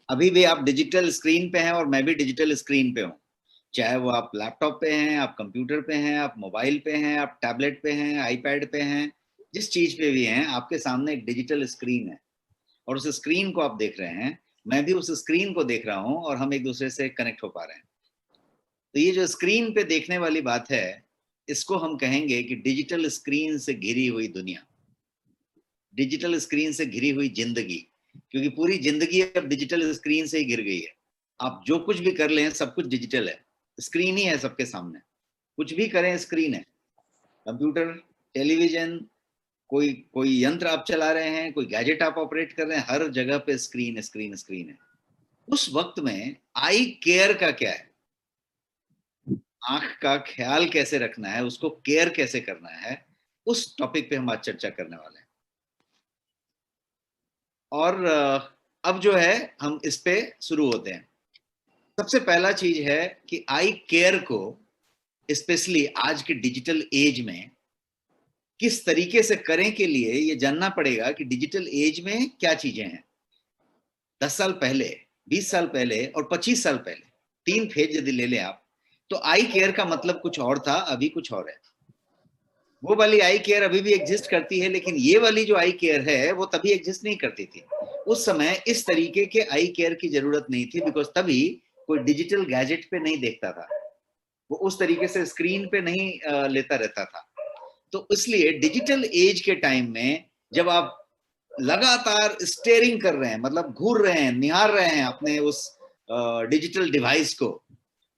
अभी भी आप डिजिटल स्क्रीन पे हैं और मैं भी डिजिटल स्क्रीन पे हूँ। चाहे वो आप लैपटॉप पे हैं, आप कंप्यूटर पे हैं, आप मोबाइल पे हैं, आप टैबलेट पे हैं, आईपैड पे हैं, जिस चीज पे भी हैं, आपके सामने एक डिजिटल स्क्रीन है और उस स्क्रीन को आप देख रहे हैं। मैं भी उस स्क्रीन को देख रहा हूँ और हम एक दूसरे से कनेक्ट हो पा रहे हैं। तो ये जो स्क्रीन पे देखने वाली बात है, इसको हम कहेंगे कि डिजिटल स्क्रीन से घिरी हुई दुनिया, डिजिटल स्क्रीन से घिरी हुई जिंदगी। क्योंकि पूरी जिंदगी अब डिजिटल स्क्रीन से ही घिर गई है। आप जो कुछ भी कर लें सब कुछ डिजिटल है, स्क्रीन ही है सबके सामने। कुछ भी करें स्क्रीन है। कंप्यूटर, टेलीविजन, कोई कोई यंत्र आप चला रहे हैं, कोई गैजेट आप ऑपरेट कर रहे हैं, हर जगह पे स्क्रीन स्क्रीन स्क्रीन है। उस वक्त में आई केयर का क्या है? आंख का ख्याल कैसे रखना है, उसको केयर कैसे करना है, उस टॉपिक पे हम आज चर्चा करने वाले हैं। और अब जो है हम इस पे शुरू होते हैं। सबसे पहला चीज है कि आई केयर को स्पेशली आज के डिजिटल एज में किस तरीके से करें के लिए ये जानना पड़ेगा कि डिजिटल एज में क्या चीजें हैं। 10 साल पहले, 20 साल पहले और 25 साल पहले, तीन फेज यदि ले लें आप, तो आई केयर का मतलब कुछ और था, अभी कुछ और है। वो वाली आई केयर अभी भी एग्जिस्ट करती है, लेकिन ये वाली जो आई केयर है वो तभी एग्जिस्ट नहीं करती थी। उस समय इस तरीके के आई केयर की जरूरत नहीं थी, बिकॉज तभी कोई डिजिटल गैजेट पे नहीं देखता था, वो उस तरीके से स्क्रीन पे नहीं लेता रहता था। तो इसलिए डिजिटल एज के टाइम में जब आप लगातार स्टेयरिंग कर रहे हैं, मतलब घूर रहे हैं, निहार रहे हैं अपने उस डिजिटल डिवाइस को,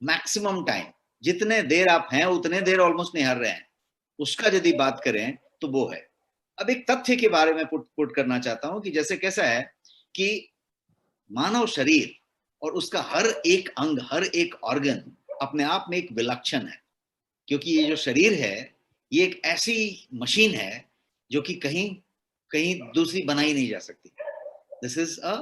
मैक्सिमम टाइम जितने देर आप हैं उतने देर ऑलमोस्ट निहार रहे हैं, उसका यदि बात करें तो वो है। अब एक तथ्य के बारे में पुट करना चाहता हूं कि जैसे कैसा है कि मानव शरीर और उसका हर एक अंग, हर एक ऑर्गन अपने आप में एक विलक्षण है। क्योंकि ये जो शरीर है ये एक ऐसी मशीन है जो कि कहीं कहीं दूसरी बनाई नहीं जा सकती। This is a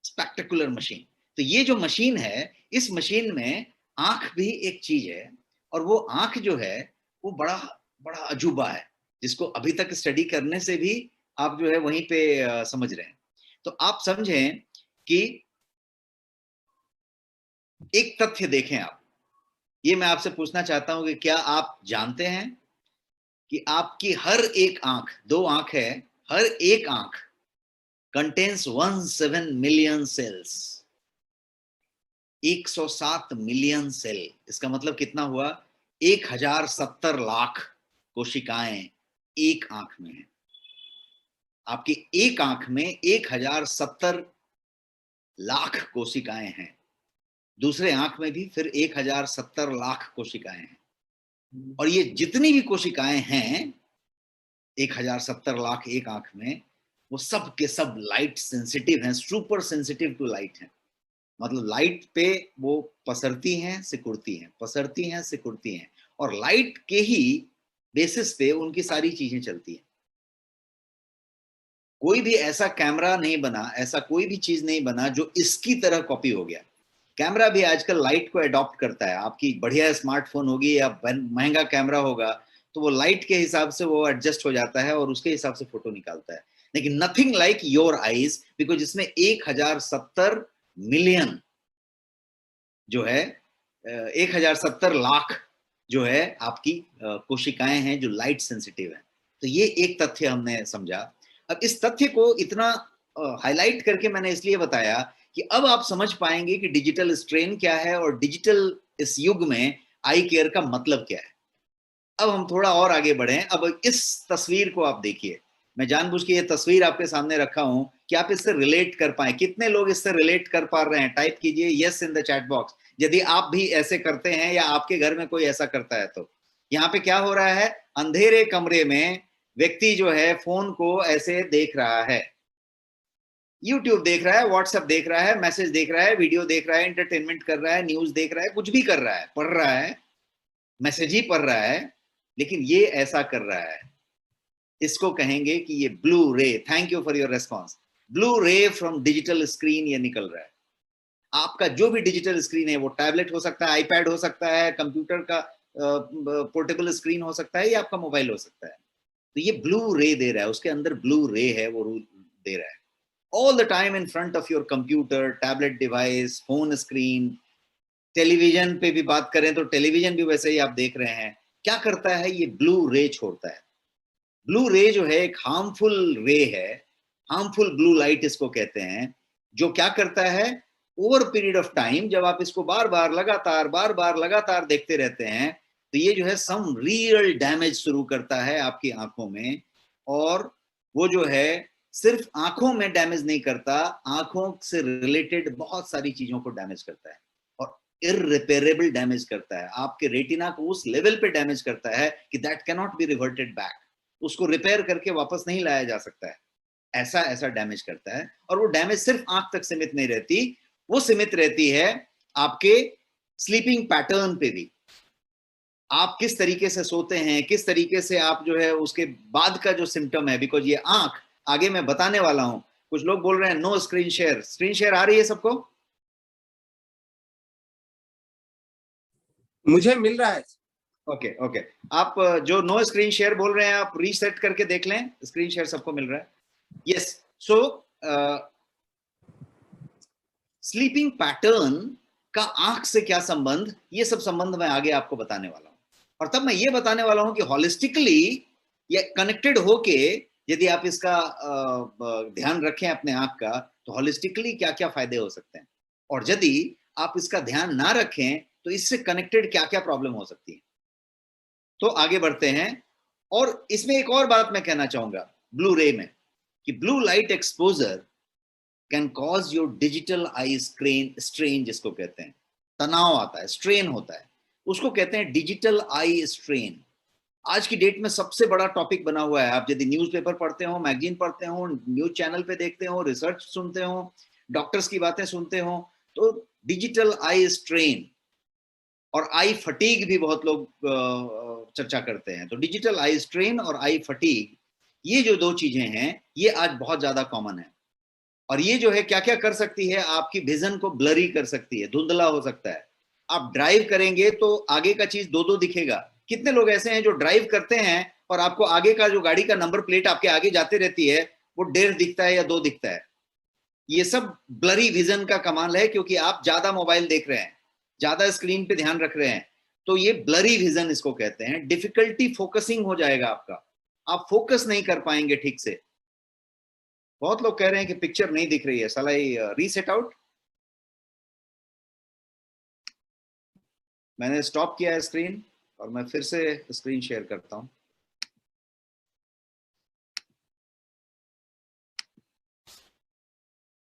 spectacular machine. तो ये जो मशीन है, इस मशीन में आंख भी एक चीज है, और वो आंख जो है वो बड़ा बड़ा अजूबा है, जिसको अभी तक स्टडी करने से भी आप जो है वहीं पे समझ रहे हैं। तो आप समझें कि एक तथ्य देखें आप, ये मैं आपसे पूछना चाहता हूं कि क्या आप जानते हैं कि आपकी हर एक आंख, दो आंख है, हर एक आंख contains 17 million cells. 107 million cell, इसका मतलब कितना हुआ? 1070 लाख कोशिकाएं एक आंख में है। आपकी एक आंख में 1070 लाख कोशिकाएं हैं, दूसरे आंख में भी फिर 1070 लाख कोशिकाएं हैं। और ये जितनी भी कोशिकाएं हैं 1070 लाख एक आंख में, वो सब के सब लाइट सेंसिटिव हैं, सुपर सेंसिटिव टू लाइट हैं। मतलब लाइट पे वो पसरती हैं, सिकुड़ती हैं, पसरती हैं, सिकुड़ती हैं, और लाइट के ही बेसिस पे उनकी सारी चीजें चलती हैं। कोई भी ऐसा कैमरा नहीं बना, ऐसा कोई भी चीज नहीं बना जो इसकी तरह कॉपी हो गया। कैमरा भी आजकल लाइट को अडॉप्ट करता है। आपकी बढ़िया स्मार्टफोन होगी या महंगा कैमरा होगा तो वो लाइट के हिसाब से वो एडजस्ट हो जाता है और उसके हिसाब से फोटो निकालता है। लेकिन nothing like your eyes, because इसमें 1070 मिलियन जो है, 1070 लाख जो है आपकी कोशिकाएं हैं जो लाइट सेंसिटिव है। तो ये एक तथ्य हमने समझा। अब इस तथ्य को इतना हाईलाइट करके मैंने इसलिए बताया कि अब आप समझ पाएंगे कि डिजिटल स्ट्रेन क्या है और डिजिटल इस युग में आई केयर का मतलब क्या है। अब हम थोड़ा और आगे बढ़े। अब इस तस्वीर को आप देखिए। मैं जानबूझ के ये तस्वीर आपके सामने रखा हूं कि आप इससे रिलेट कर पाए। कितने लोग इससे रिलेट कर पा रहे हैं? टाइप कीजिए yes in the chat box यदि आप भी ऐसे करते हैं या आपके घर में कोई ऐसा करता है। तो यहाँ पे क्या हो रहा है? अंधेरे कमरे में व्यक्ति जो है फोन को ऐसे देख रहा है, यूट्यूब देख रहा है, व्हाट्सएप देख रहा है, मैसेज देख रहा है, वीडियो देख रहा है, एंटरटेनमेंट कर रहा है, न्यूज देख रहा है, कुछ भी कर रहा है, पढ़ रहा है, मैसेज ही पढ़ रहा है, लेकिन ये ऐसा कर रहा है। इसको कहेंगे कि ये ब्लू रे, thank you for your response, blue रे फ्रॉम डिजिटल स्क्रीन ये निकल रहा है। आपका जो भी डिजिटल स्क्रीन है, वो टैबलेट हो सकता है, आईपैड हो सकता है, कंप्यूटर का पोर्टेबल स्क्रीन हो सकता है, या आपका मोबाइल हो सकता है। तो ये ब्लू रे दे रहा है, उसके अंदर ब्लू रे है, वो दे रहा है। all the time in front of your computer, tablet device, phone screen, television पे भी बात करें तो टेलीविजन भी वैसे ही आप देख रहे हैं, क्या करता है, ये ब्लू रे छोड़ता है। ब्लू रे जो है एक हार्मफुल रे है, हार्मफुल ब्लू लाइट इसको कहते हैं, जो क्या करता है, ओवर पीरियड ऑफ टाइम जब आप इसको बार बार लगातार देखते रहते हैं, तो ये जो है सम रियल डैमेज शुरू करता है आपकी आंखों में। और वो जो है सिर्फ आंखों में डैमेज नहीं करता, आंखों से रिलेटेड बहुत सारी चीजों को डैमेज करता है और इररिपेरेबल डैमेज करता है। आपके रेटिना को उस लेवल पे डैमेज करता है कि that can not be reverted back, उसको रिपेयर करके वापस नहीं लाया जा सकता है, ऐसा ऐसा डैमेज करता है। और वो डैमेज सिर्फ आंख तक सीमित नहीं रहती, वो सीमित रहती है आपके स्लीपिंग पैटर्न पे भी। आप किस तरीके से सोते हैं, किस तरीके से आप जो है उसके बाद का जो सिम्टम है, बिकॉज ये आंख आगे मैं बताने वाला हूं। कुछ लोग बोल रहे हैं no screen share, screen share आ रही है सबको? मुझे मिल रहा है। ओके ओके, आप जो नो स्क्रीन शेयर बोल रहे हैं आप रीसेट करके देख लें, स्क्रीन शेयर सबको मिल रहा है। यस, सो स्लीपिंग पैटर्न का आंख से क्या संबंध, ये सब संबंध मैं आगे आपको बताने वाला हूं। और तब मैं ये बताने वाला हूं कि हॉलिस्टिकली ये कनेक्टेड होके यदि आप इसका ध्यान रखें अपने आंख का, तो हॉलिस्टिकली क्या क्या फायदे हो सकते हैं, और यदि आप इसका ध्यान ना रखें तो इससे कनेक्टेड क्या क्या प्रॉब्लम हो सकती है। तो आगे बढ़ते हैं। और इसमें एक और बात मैं कहना चाहूंगा ब्लू रे में, कि blue light exposure can cause your digital eye strain, जिसको कहते हैं, तनाव आता है, स्ट्रेन होता है, उसको कहते हैं डिजिटल आई स्ट्रेन। आज की डेट में सबसे बड़ा टॉपिक बना हुआ है। आप यदि न्यूज़पेपर पढ़ते हो, मैगजीन पढ़ते हो, न्यूज चैनल पे देखते हो, रिसर्च सुनते हो, डॉक्टर्स की बातें सुनते हो, तो डिजिटल आई स्ट्रेन और आई फटीग भी बहुत लोग चर्चा करते हैं। तो डिजिटल आई स्ट्रेन और आई फटीग, ये जो दो चीजें हैं, ये आज बहुत ज्यादा कॉमन है। और ये जो है क्या क्या कर सकती है, आपकी विजन को ब्लरी कर सकती है, धुंधला हो सकता है। आप ड्राइव करेंगे तो आगे का चीज दो दो दिखेगा। कितने लोग ऐसे हैं जो ड्राइव करते हैं और आपको आगे का जो गाड़ी का नंबर प्लेट आपके आगे जाते रहती है, वो 1.5 दिखता है या 2 दिखता है। ये सब ब्लरी विजन का कमाल है, क्योंकि आप ज्यादा मोबाइल देख रहे हैं, ज्यादा स्क्रीन पे ध्यान रख रहे हैं, तो ये ब्लरी विजन इसको कहते हैं। डिफिकल्टी फोकसिंग हो जाएगा आपका, आप फोकस नहीं कर पाएंगे ठीक से। बहुत लोग कह रहे हैं कि पिक्चर नहीं दिख रही है, साला रीसेट आउट। मैंने स्टॉप किया है स्क्रीन और मैं फिर से स्क्रीन शेयर करता हूं।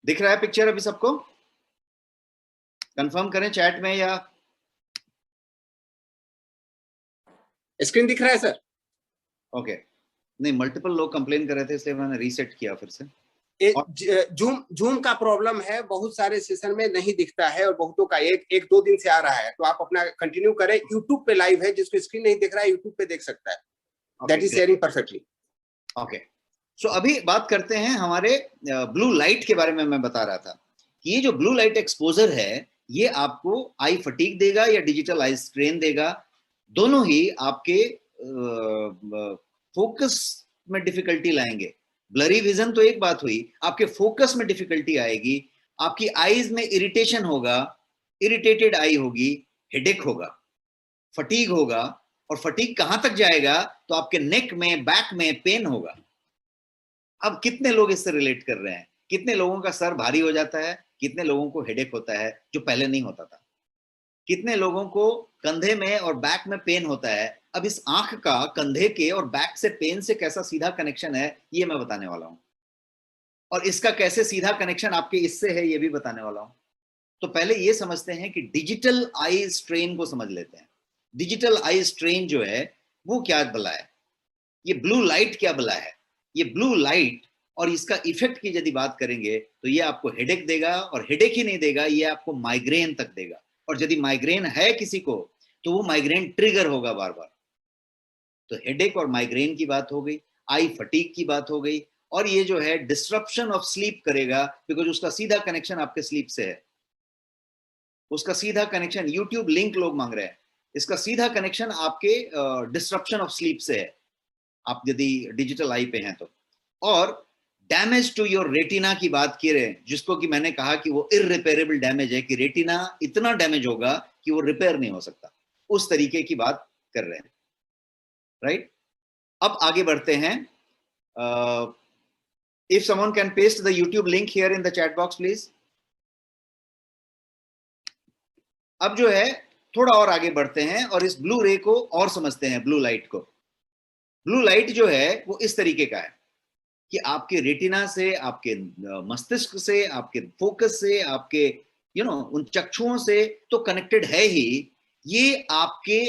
दिख रहा है पिक्चर अभी सबको? कंफर्म करें चैट में, या स्क्रीन दिख रहा है सर? ओके, नहीं, मल्टीपल लोग कंप्लेन कर रहे थे इसलिए मैंने रीसेट किया फिर से। जूम का प्रॉब्लम है, बहुत सारे सेशन में नहीं दिखता है और बहुतों का एक दो दिन से आ रहा है। तो आप अपना कंटिन्यू करें। यूट्यूब पे लाइव है, जिसको स्क्रीन नहीं दिख रहा है यूट्यूब पे देख सकता है। That is sharing perfectly. Okay, so अभी बात करते हैं हमारे ब्लू लाइट के बारे में। मैं बता रहा था कि ये जो ब्लू लाइट एक्सपोजर है, ये आपको आई फटीग देगा या डिजिटल आई स्ट्रेन देगा। दोनों ही आपके फोकस में डिफिकल्टी लाएंगे। ब्लरी विजन तो एक बात हुई, आपके फोकस में डिफिकल्टी आएगी, आपकी आईज में इरिटेशन होगा, इरिटेटेड आई होगी, हेडेक होगा, फटीग होगा। और फटीग कहां तक जाएगा, तो आपके नेक में, बैक में पेन होगा। अब कितने लोग इससे रिलेट कर रहे हैं? कितने लोगों का सर भारी हो जाता है, कितने लोगों को हेडेक होता है जो पहले नहीं होता था, कितने लोगों को कंधे में और बैक में पेन होता है। अब इस आंख का कंधे के और बैक से पेन से कैसा सीधा कनेक्शन है, ये मैं बताने वाला हूं। और इसका कैसे सीधा कनेक्शन आपके इससे है, ये भी बताने वाला हूं। तो पहले ये समझते हैं कि डिजिटल आई स्ट्रेन को समझ लेते हैं। डिजिटल आई स्ट्रेन जो है वो क्या भला है, ये ब्लू लाइट क्या भला है। ये ब्लू लाइट और इसका इफेक्ट की यदि बात करेंगे तो ये आपको हेडेक देगा, और हेडेक ही नहीं देगा, ये आपको माइग्रेन तक देगा। और यदि माइग्रेन है किसी को, तो वो माइग्रेन ट्रिगर होगा बार बार। तो हेडेक और माइग्रेन की बात हो गई, आई फटीग की बात हो गई, और ये जो है डिस्ट्रप्शन ऑफ स्लीप करेगा, बिकॉज उसका सीधा कनेक्शन आपके स्लीप से है। उसका सीधा कनेक्शन, यूट्यूब लिंक लोग मांग रहे हैं, इसका सीधा कनेक्शन आपके डिस्ट्रप्शन ऑफ स्लीप से है, आप यदि डिजिटल आई पे हैं तो। और डैमेज टू योर रेटिना की बात की रहे, जिसको कि मैंने कहा कि वो इररिपेरेबल डैमेज है, कि रेटिना इतना डैमेज होगा कि वो रिपेयर नहीं हो सकता, उस तरीके की बात कर रहे हैं, राइट? अब आगे बढ़ते हैं. If someone can paste the YouTube link here in the chat box please. अब जो है थोड़ा और आगे बढ़ते हैं और इस ब्लू रे को और समझते हैं, ब्लू लाइट को. ब्लू लाइट जो है वो इस तरीके का है कि आपके रेटिना से, आपके मस्तिष्क से, आपके फोकस से, आपके उन चक्षुओं से तो कनेक्टेड है ही, ये आपके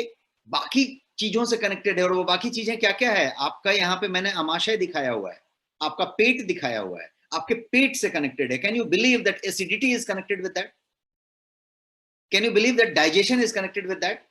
बाकी चीजों से कनेक्टेड है. और वो बाकी चीजें क्या क्या है? आपका यहाँ पे मैंने आमाशय दिखाया हुआ है, आपका पेट दिखाया हुआ है, आपके पेट से कनेक्टेड है. Can you believe that acidity is connected with that? Can you believe that digestion is connected with that?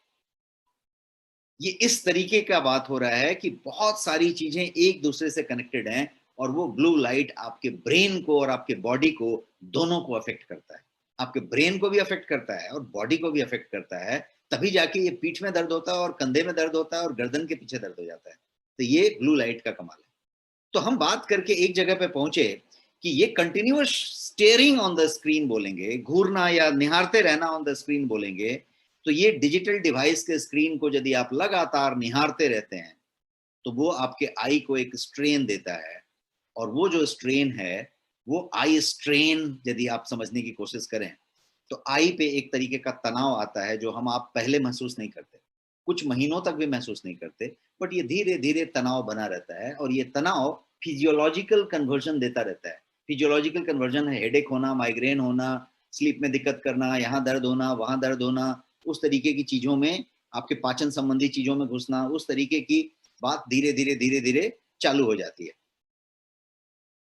ये इस तरीके का बात हो रहा है कि बहुत सारी चीजें एक दूसरे से कनेक्टेड हैं, और वो ब्लू लाइट आपके ब्रेन को और आपके बॉडी को दोनों को अफेक्ट करता है. आपके ब्रेन को भी अफेक्ट करता है और बॉडी को भी अफेक्ट करता है. तभी जाके ये पीठ में दर्द होता है और कंधे में दर्द होता है और गर्दन के पीछे दर्द हो जाता है. तो ये ब्लू लाइट का कमाल है. तो हम बात करके एक जगह पे पहुंचे कि ये continuous steering on the screen बोलेंगे, घूरना या निहारते रहना ऑन द स्क्रीन बोलेंगे. तो ये डिजिटल डिवाइस के स्क्रीन को यदि आप लगातार निहारते रहते हैं तो वो आपके आई को एक स्ट्रेन देता है, और वो जो स्ट्रेन है वो आई स्ट्रेन यदि आप समझने की कोशिश करें तो आई पे एक तरीके का तनाव आता है जो आप पहले महसूस नहीं करते, कुछ महीनों तक भी महसूस नहीं करते, बट ये धीरे धीरे तनाव बना रहता है. और ये तनाव फिजियोलॉजिकल कन्वर्जन देता रहता है. फिजियोलॉजिकल कन्वर्जन है हेडेक होना, माइग्रेन होना, स्लीप में दिक्कत करना, यहाँ दर्द होना, वहां दर्द होना, उस तरीके की चीजों में, आपके पाचन संबंधी चीजों में घुसना, उस तरीके की बात धीरे धीरे धीरे धीरे चालू हो जाती है.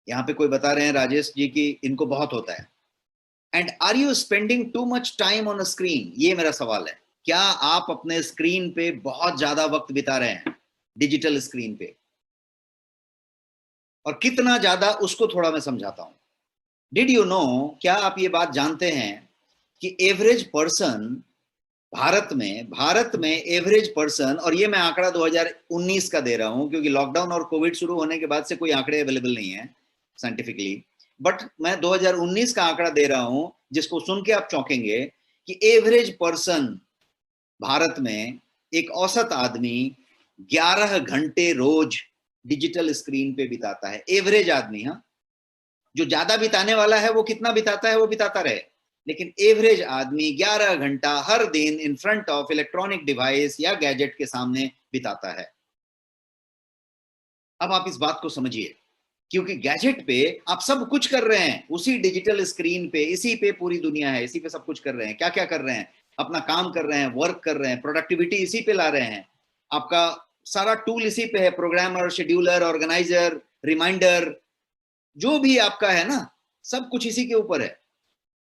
यहाँ पे कोई बता रहे हैं राजेश जी की इनको बहुत होता है. And are you spending too much time on a screen? ये मेरा सवाल है. क्या आप अपने स्क्रीन पे बहुत ज्यादा वक्त बिता रहे हैं, डिजिटल स्क्रीन पे? और कितना ज्यादा, उसको थोड़ा मैं समझाता हूं. डिड यू नो, क्या आप ये बात जानते हैं कि एवरेज पर्सन भारत में एवरेज पर्सन, और ये मैं आंकड़ा 2019 का दे रहा हूं क्योंकि लॉकडाउन और कोविड शुरू होने के बाद से कोई आंकड़े अवेलेबल नहीं है साइंटिफिकली, बट मैं 2019 का आंकड़ा दे रहा हूं जिसको सुन के आप चौंकेंगे कि एवरेज पर्सन भारत में, एक औसत आदमी 11 घंटे रोज डिजिटल स्क्रीन पे बिताता है. एवरेज आदमी, हाँ, जो ज्यादा बिताने वाला है वो कितना बिताता है वो बिताता रहे, लेकिन एवरेज आदमी 11 घंटा हर दिन in front of electronic device या गैजेट के सामने बिताता है. अब आप इस बात को समझिए, क्योंकि गैजेट पे आप सब कुछ कर रहे हैं, उसी डिजिटल स्क्रीन पे, इसी पे पूरी दुनिया है, इसी पे सब कुछ कर रहे हैं. क्या क्या कर रहे हैं? अपना काम कर रहे हैं, वर्क कर रहे हैं, प्रोडक्टिविटी इसी पे ला रहे हैं. आपका सारा टूल इसी पे है, प्रोग्रामर, शेड्यूलर, ऑर्गेनाइजर, रिमाइंडर, जो भी आपका है ना, सब कुछ इसी के ऊपर है.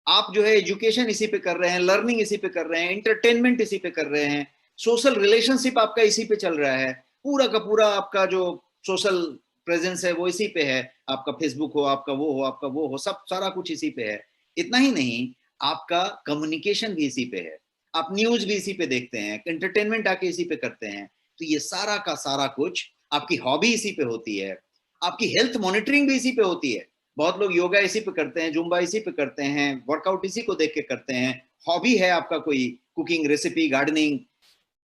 आप जो है एजुकेशन इसी पे कर रहे हैं, लर्निंग इसी पे कर रहे हैं, एंटरटेनमेंट इसी पे कर रहे हैं, सोशल रिलेशनशिप आपका इसी पे चल रहा है, पूरा का पूरा आपका जो सोशल प्रेजेंस है वो इसी पे है. आपका फेसबुक हो, आपका वो हो, आपका वो हो, सब सारा कुछ इसी पे है. इतना ही नहीं, आपका कम्युनिकेशन भी इसी पे है, आप न्यूज भी इसी पे देखते हैं, एंटरटेनमेंट आके इसी पे करते हैं. तो ये सारा का सारा कुछ, आपकी हॉबी इसी पे होती है, आपकी हेल्थ मॉनिटरिंग भी इसी पे होती है. बहुत लोग योगा इसी पे करते हैं, जुम्बा इसी पे करते हैं, वर्कआउट इसी को देख के करते हैं. हॉबी है आपका कोई कुकिंग, रेसिपी, गार्डनिंग,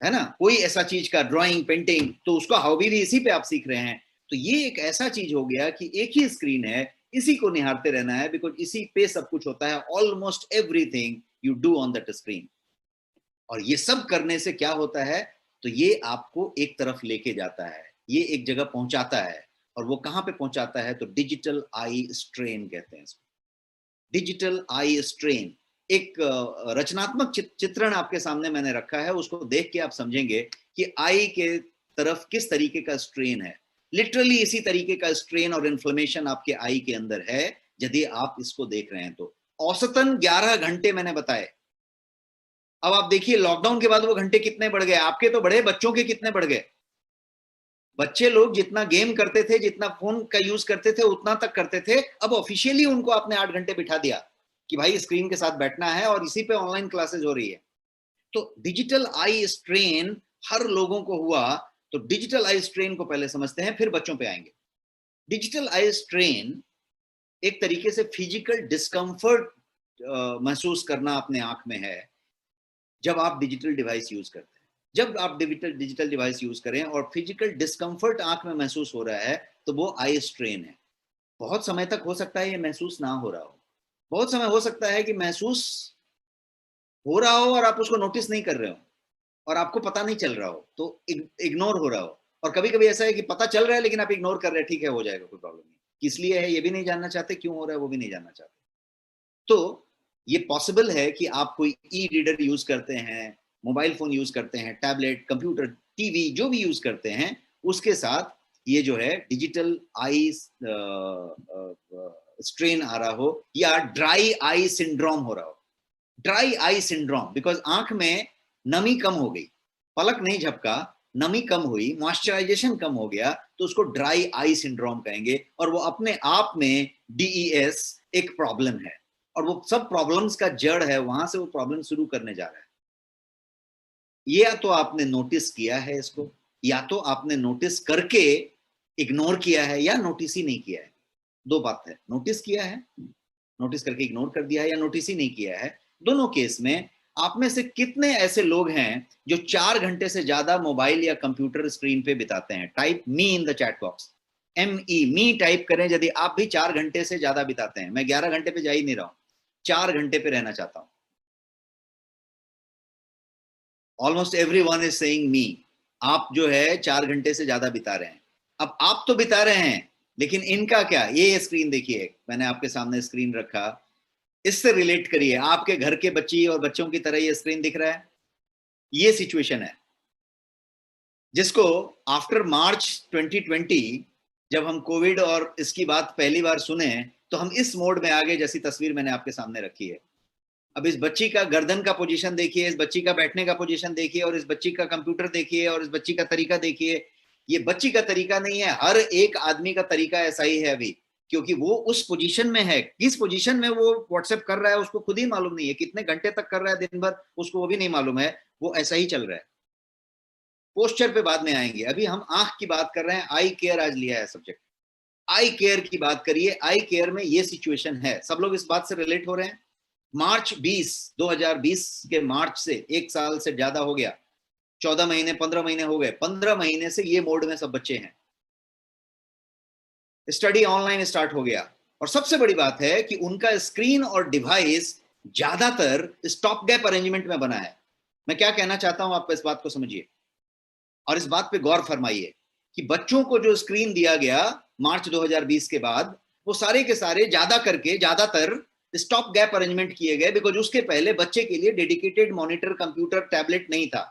है ना, कोई ऐसा चीज का, ड्राइंग, पेंटिंग, तो उसका हॉबी भी इसी पे आप सीख रहे हैं. तो ये एक ऐसा चीज हो गया कि एक ही स्क्रीन है, इसी को निहारते रहना है, बिकॉज इसी पे सब कुछ होता है. Almost everything you do on that screen. और ये सब करने से क्या होता है? तो ये आपको एक तरफ लेके जाता है, ये एक जगह पहुंचाता है. और वो कहां पे पहुंचाता है? तो डिजिटल आई स्ट्रेन कहते हैं इसको. डिजिटल आई स्ट्रेन एक रचनात्मक चित्रण आपके सामने मैंने रखा है, उसको देख के आप समझेंगे कि आई के तरफ किस तरीके का स्ट्रेन है. लिटरली इसी तरीके का स्ट्रेन और इन्फ्लेमेशन आपके आई के अंदर है, यदि आप इसको देख रहे हैं तो. औसतन 11 घंटे मैंने बताए. अब आप देखिए लॉकडाउन के बाद वो घंटे कितने बढ़ गए. आपके तो बढ़े, बच्चों के कितने बढ़ गए. बच्चे लोग जितना गेम करते थे, जितना फोन का यूज करते थे, उतना तक करते थे. अब ऑफिशियली उनको आपने 8 घंटे बिठा दिया कि भाई स्क्रीन के साथ बैठना है, और इसी पे ऑनलाइन क्लासेस हो रही है. तो डिजिटल आई स्ट्रेन हर लोगों को हुआ. तो डिजिटल आई स्ट्रेन को पहले समझते हैं, फिर बच्चों पे आएंगे. डिजिटल आई स्ट्रेन एक तरीके से फिजिकल डिस्कम्फर्ट महसूस करना अपने आंख में है जब आप डिजिटल डिवाइस यूज करते हैं। जब आप डिजिटल डिवाइस यूज करें और फिजिकल डिस्कम्फर्ट आंख में महसूस हो रहा है तो वो आई स्ट्रेन है। बहुत समय तक हो सकता है ये महसूस ना हो रहा हो, बहुत समय हो सकता है कि महसूस हो रहा हो और आप उसको नोटिस नहीं कर रहे हो और आपको पता नहीं चल रहा हो, तो इग्नोर हो रहा हो। और कभी कभी ऐसा है कि पता चल रहा है लेकिन आप इग्नोर कर रहे हैं, ठीक है हो जाएगा कोई प्रॉब्लम नहीं, किस लिए है ये भी नहीं जानना चाहते, क्यों हो रहा है वो भी नहीं जानना चाहते। तो ये पॉसिबल है कि आप कोई ई रीडर यूज करते हैं, मोबाइल फोन यूज करते हैं, टैबलेट, कंप्यूटर, टीवी जो भी यूज करते हैं, उसके साथ ये जो है डिजिटल आई स्ट्रेन आ रहा हो या ड्राई आई सिंड्रोम हो रहा हो। ड्राई आई सिंड्रोम बिकॉज आंख में नमी कम हो गई, पलक नहीं झपका, नमी कम हुई, मॉइस्चराइजेशन कम हो गया, तो उसको ड्राई आई सिंड्रोम कहेंगे। और वो अपने आप में DES एक प्रॉब्लम है और वो सब प्रॉब्लम्स का जड़ है, वहां से वो प्रॉब्लम शुरू करने जा रहा है। या तो आपने नोटिस किया है इसको, या तो आपने नोटिस करके इग्नोर किया है, या नोटिस ही नहीं किया है। दो बात है, नोटिस किया है, नोटिस करके इग्नोर कर दिया है, या नोटिस ही नहीं किया है। दोनों केस में आप में से कितने ऐसे लोग हैं जो 4 घंटे से ज्यादा मोबाइल या कंप्यूटर स्क्रीन पे बिताते हैं? Type me in the chat box, ME me type करें यदि आप भी 4 घंटे से ज्यादा बिताते हैं। मैं 11 घंटे पे जा ही नहीं रहा हूं, 4 घंटे पे रहना चाहता हूं। Almost everyone is saying me. आप जो है 4 घंटे से ज्यादा बिता रहे हैं। अब आप तो बिता रहे हैं, लेकिन इनका क्या? ये स्क्रीन देखिए, मैंने आपके सामने स्क्रीन रखा, इससे रिलेट करिए। आपके घर के बच्ची और बच्चों की तरह ये स्क्रीन दिख रहा है? ये सिचुएशन है जिसको आफ्टर मार्च 2020 जब हम कोविड और इसकी बात पहली बार सुने तो हम इस मोड में आ गए, जैसी तस्वीर मैंने आपके सामने रखी है। अब इस बच्ची का गर्दन का पोजीशन देखिए, इस बच्ची का बैठने का पोजीशन देखिए, और इस बच्ची का कंप्यूटर देखिए, और इस बच्ची का तरीका देखिए। ये बच्ची का तरीका नहीं है, हर एक आदमी का तरीका ऐसा ही है अभी, क्योंकि वो उस पोजीशन में है। किस पोजीशन में वो व्हाट्सएप कर रहा है उसको खुद ही मालूम नहीं है, कितने घंटे तक कर रहा है दिन भर उसको वो भी नहीं मालूम है, वो ऐसा ही चल रहा है। पोस्चर पे बाद में आएंगे, अभी हम आंख की बात कर रहे हैं। आई केयर आज लिया है सब्जेक्ट, आई केयर की बात करिए। आई केयर में ये सिचुएशन है, सब लोग इस बात से रिलेट हो रहे हैं। मार्च 2020 के मार्च से 1 साल से ज्यादा हो गया, 14 महीने 15 महीने हो गए, 15 महीने से ये मोड में सब बच्चे हैं। स्टडी ऑनलाइन स्टार्ट हो गया, और सबसे बड़ी बात है कि उनका स्क्रीन और डिवाइस ज्यादातर स्टॉप गैप अरेंजमेंट में बना है। मैं क्या कहना चाहता हूं, आप इस बात को समझिए और इस बात पे गौर फरमाइए कि बच्चों को जो स्क्रीन दिया गया मार्च 2020 के बाद, वो सारे के सारे ज्यादा करके ज्यादातर स्टॉप गैप अरेंजमेंट किए गए, बिकॉज उसके पहले बच्चे के लिए डेडिकेटेड मॉनिटर, कंप्यूटर, टैबलेट नहीं था।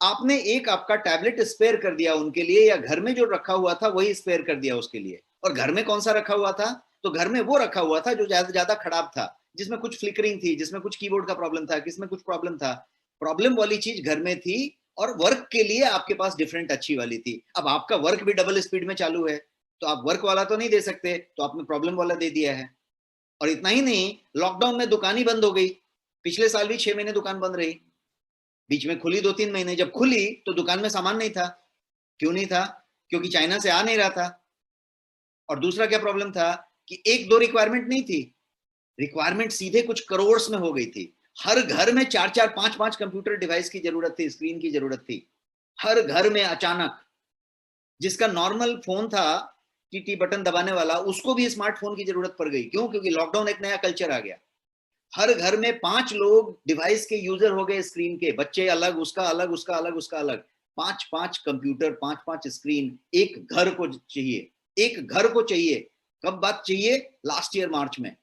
आपने एक आपका टैबलेट स्पेयर कर दिया उनके लिए, या घर में जो रखा हुआ था वही स्पेयर कर दिया उसके लिए। और घर में कौन सा रखा हुआ था? तो घर में वो रखा हुआ था जो ज्यादा ज्यादा खराब था, जिसमें कुछ फ्लिकरिंग थी, जिसमें कुछ कीबोर्ड का प्रॉब्लम था, किसमें कुछ प्रॉब्लम था। प्रॉब्लम वाली चीज घर में थी, और वर्क के लिए आपके पास डिफरेंट अच्छी वाली थी। अब आपका वर्क भी डबल स्पीड में चालू है, तो आप वर्क वाला तो नहीं दे सकते, तो आपने प्रॉब्लम वाला दे दिया है। और इतना ही नहीं, लॉकडाउन में दुकान ही बंद हो गई। पिछले साल भी 6 महीने दुकान बंद रही, बीच में खुली 2-3 महीने। जब खुली तो दुकान में सामान नहीं था। क्यों नहीं था? क्योंकि चाइना से आ नहीं रहा था। और दूसरा क्या प्रॉब्लम था कि 1-2 रिक्वायरमेंट नहीं थी, रिक्वायरमेंट सीधे कुछ करोड़ में हो गई थी। हर घर में 4-4 5-5 कंप्यूटर डिवाइस की जरूरत थी, स्क्रीन की जरूरत थी हर घर में अचानक। जिसका नॉर्मल फोन था टी बटन दबाने वाला, उसको भी स्मार्टफोन की जरूरत पड़ गई। क्यों? क्योंकि लॉकडाउन एक नया कल्चर आ गया। हर घर में 5 लोग डिवाइस के यूजर हो गए, स्क्रीन के। बच्चे अलग, उसका अलग, उसका अलग, उसका अलग। 5-5 कंप्यूटर, 5-5 स्क्रीन एक घर को चाहिए, एक घर को चाहिए। कब बात चाहिए? लास्ट ईयर मार्च में।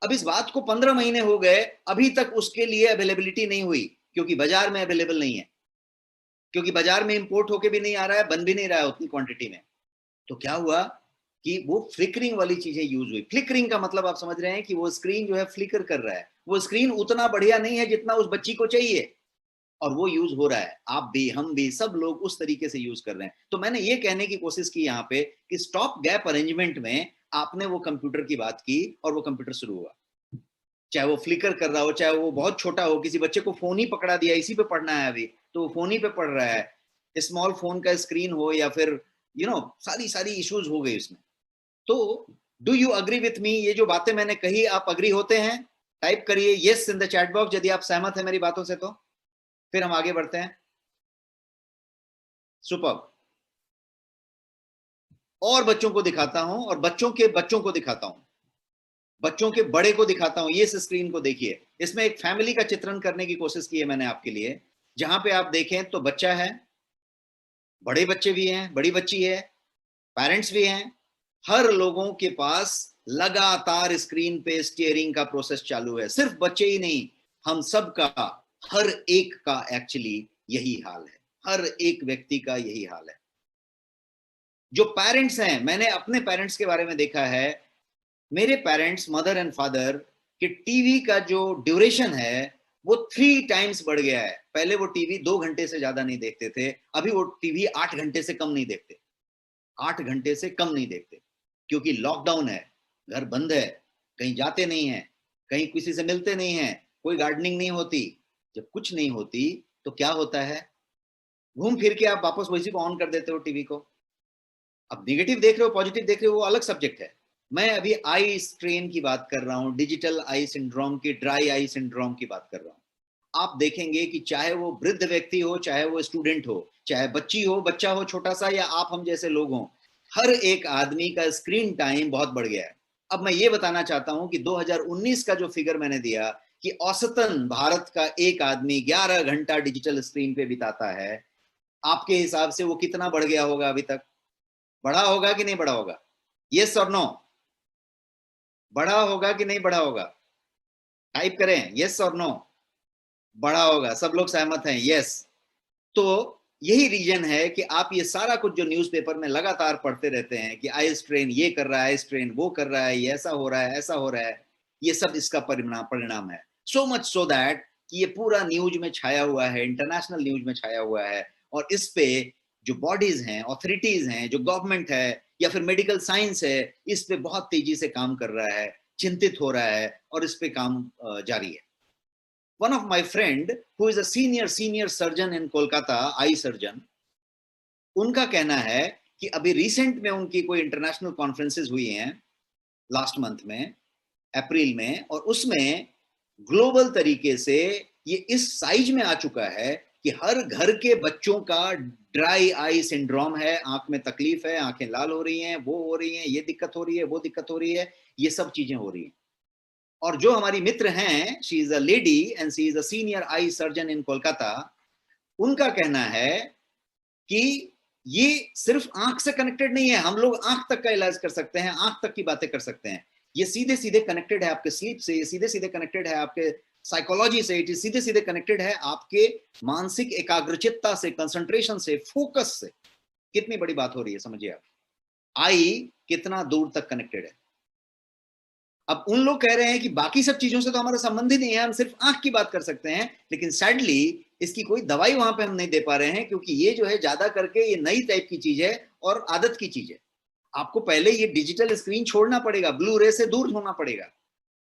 अब इस बात को 15 महीने हो गए, अभी तक उसके लिए अवेलेबिलिटी नहीं हुई, क्योंकि बाजार में अवेलेबल नहीं है, क्योंकि बाजार में इंपोर्ट होके भी नहीं आ रहा है, बन भी नहीं रहा है उतनी क्वांटिटी में। तो क्या हुआ कि वो फ्लिकरिंग वाली चीजें यूज हुई। फ्लिकरिंग का मतलब आप समझ रहे हैं कि वो स्क्रीन जो है फ्लिकर कर रहा है। वो स्क्रीन उतना बढ़िया नहीं है जितना उस बच्ची को चाहिए, और वो यूज हो रहा है। आप भी, हम भी, सब लोग उस तरीके से यूज कर रहे हैं। तो मैंने ये कहने की कोशिश की यहाँ पे कि स्टॉप गैप अरेंजमेंट में आपने वो कंप्यूटर की बात की, और वो कंप्यूटर शुरू हुआ। चाहे वो फ्लिकर कर रहा हो, चाहे वो बहुत छोटा हो, किसी बच्चे को फोन ही पकड़ा दिया, इसी पे पढ़ना है अभी, तो वो फोन ही पे पढ़ रहा है। स्मॉल फोन का स्क्रीन हो, या फिर सारी सारी इश्यूज हो गई उसमें। तो do you agree with me? ये जो बातें मैंने कही आप अग्री होते हैं? टाइप करिए yes in the chat box यदि आप सहमत हैं मेरी बातों से, तो फिर हम आगे बढ़ते हैं। सुपर। और बच्चों को दिखाता हूं, और बच्चों के बच्चों को दिखाता हूं, बच्चों के बड़े को दिखाता हूं। ये इस स्क्रीन को देखिए, इसमें एक फैमिली का चित्रण करने की कोशिश की है मैंने आपके लिए, जहां पे आप देखें तो बच्चा है, बड़े बच्चे भी हैं, बड़ी बच्ची है, पेरेंट्स भी हैं, हर लोगों के पास लगातार स्क्रीन पे स्टीयरिंग का प्रोसेस चालू है। सिर्फ बच्चे ही नहीं, हम सब का, हर एक का एक्चुअली यही हाल है, हर एक व्यक्ति का यही हाल है। जो पेरेंट्स हैं, मैंने अपने पेरेंट्स के बारे में देखा है, मेरे पेरेंट्स मदर एंड फादर के टीवी का जो ड्यूरेशन है वो 3 टाइम्स बढ़ गया है। पहले वो टीवी 2 घंटे से ज्यादा नहीं देखते थे, अभी वो टीवी 8 घंटे से कम नहीं देखते, 8 घंटे से कम नहीं देखते, क्योंकि लॉकडाउन है, घर बंद है, कहीं जाते नहीं हैं, कहीं किसी से मिलते नहीं हैं, कोई गार्डनिंग नहीं होती। जब कुछ नहीं होती तो क्या होता है, घूम फिर के आप वापस वैसी को ऑन कर देते हो टीवी को। अब निगेटिव देख रहे हो पॉजिटिव देख रहे हो वो अलग सब्जेक्ट है। मैं अभी आई स्ट्रेन की बात कर रहा हूँ, डिजिटल आई सिंड्रोम की, ड्राई आई सिंड्रोम की बात कर रहा हूँ। आप देखेंगे कि चाहे वो वृद्ध व्यक्ति हो, चाहे वो स्टूडेंट हो, चाहे बच्ची हो, बच्चा हो छोटा सा, या आप हम जैसे लोग हों, हर एक आदमी का स्क्रीन टाइम बहुत बढ़ गया है। अब मैं ये बताना चाहता हूं कि 2019 का जो फिगर मैंने दिया कि औसतन भारत का एक आदमी 11 घंटा डिजिटल स्क्रीन पे बिताता है, आपके हिसाब से वो कितना बढ़ गया होगा अभी तक? बढ़ा होगा कि नहीं बढ़ा होगा? यस और नो? बढ़ा होगा कि नहीं बढ़ा होगा? टाइप करें यस और नो। बढ़ा होगा, सब लोग सहमत हैं, यस। तो यही रीजन है कि आप ये सारा कुछ जो न्यूज़पेपर में लगातार पढ़ते रहते हैं कि आई स्ट्रेन ये कर रहा है, आई स्ट्रेन वो कर रहा है, ये ऐसा हो रहा है, ऐसा हो रहा है, ये सब इसका परिणाम है। सो मच सो दैट कि ये पूरा न्यूज में छाया हुआ है, इंटरनेशनल न्यूज में छाया हुआ है, और इस पे जो बॉडीज हैं, ऑथोरिटीज हैं, जो गवर्नमेंट है या फिर मेडिकल साइंस है, इस पे बहुत तेजी से काम कर रहा है, चिंतित हो रहा है, और इस पे काम जारी है। One of my friend who is a senior surgeon in Kolkata, eye surgeon, उनका कहना है कि अभी रिसेंट में उनकी कोई इंटरनेशनल कॉन्फ्रेंसेस हुई हैं लास्ट मंथ में, अप्रैल में, और उसमें ग्लोबल तरीके से ये इस साइज में आ चुका है कि हर घर के बच्चों का ड्राई आई सिंड्रोम है, आंख में तकलीफ है, आंखें लाल हो रही हैं, वो हो रही हैं, ये दिक्कत हो रही है, वो दिक्कत हो रही है, ये सब चीजें हो रही हैं। और जो हमारी मित्र हैं, she is a lady and she is a senior eye surgeon इन कोलकाता, उनका कहना है कि ये सिर्फ आंख से कनेक्टेड नहीं है, हम लोग आंख तक का इलाज कर सकते हैं, आंख तक की बातें कर सकते हैं, ये सीधे सीधे कनेक्टेड है आपके स्लीप से, ये सीधे सीधे कनेक्टेड है आपके साइकोलॉजी से, इट सीधे सीधे कनेक्टेड है आपके मानसिक एकाग्रचित्ता से, कंसंट्रेशन से, फोकस से। कितनी बड़ी बात हो रही है, समझिए आप, आई कितना दूर तक कनेक्टेड है। अब उन लोग कह रहे हैं कि बाकी सब चीजों से तो हमारा संबंध ही नहीं है, हम सिर्फ आंख की बात कर सकते हैं, लेकिन सैडली इसकी कोई दवाई वहां पे हम नहीं दे पा रहे हैं, क्योंकि ये जो है ज्यादा करके ये नई टाइप की चीज है और आदत की चीज है। आपको पहले ये डिजिटल स्क्रीन छोड़ना पड़ेगा, ब्लू रे से दूर होना पड़ेगा।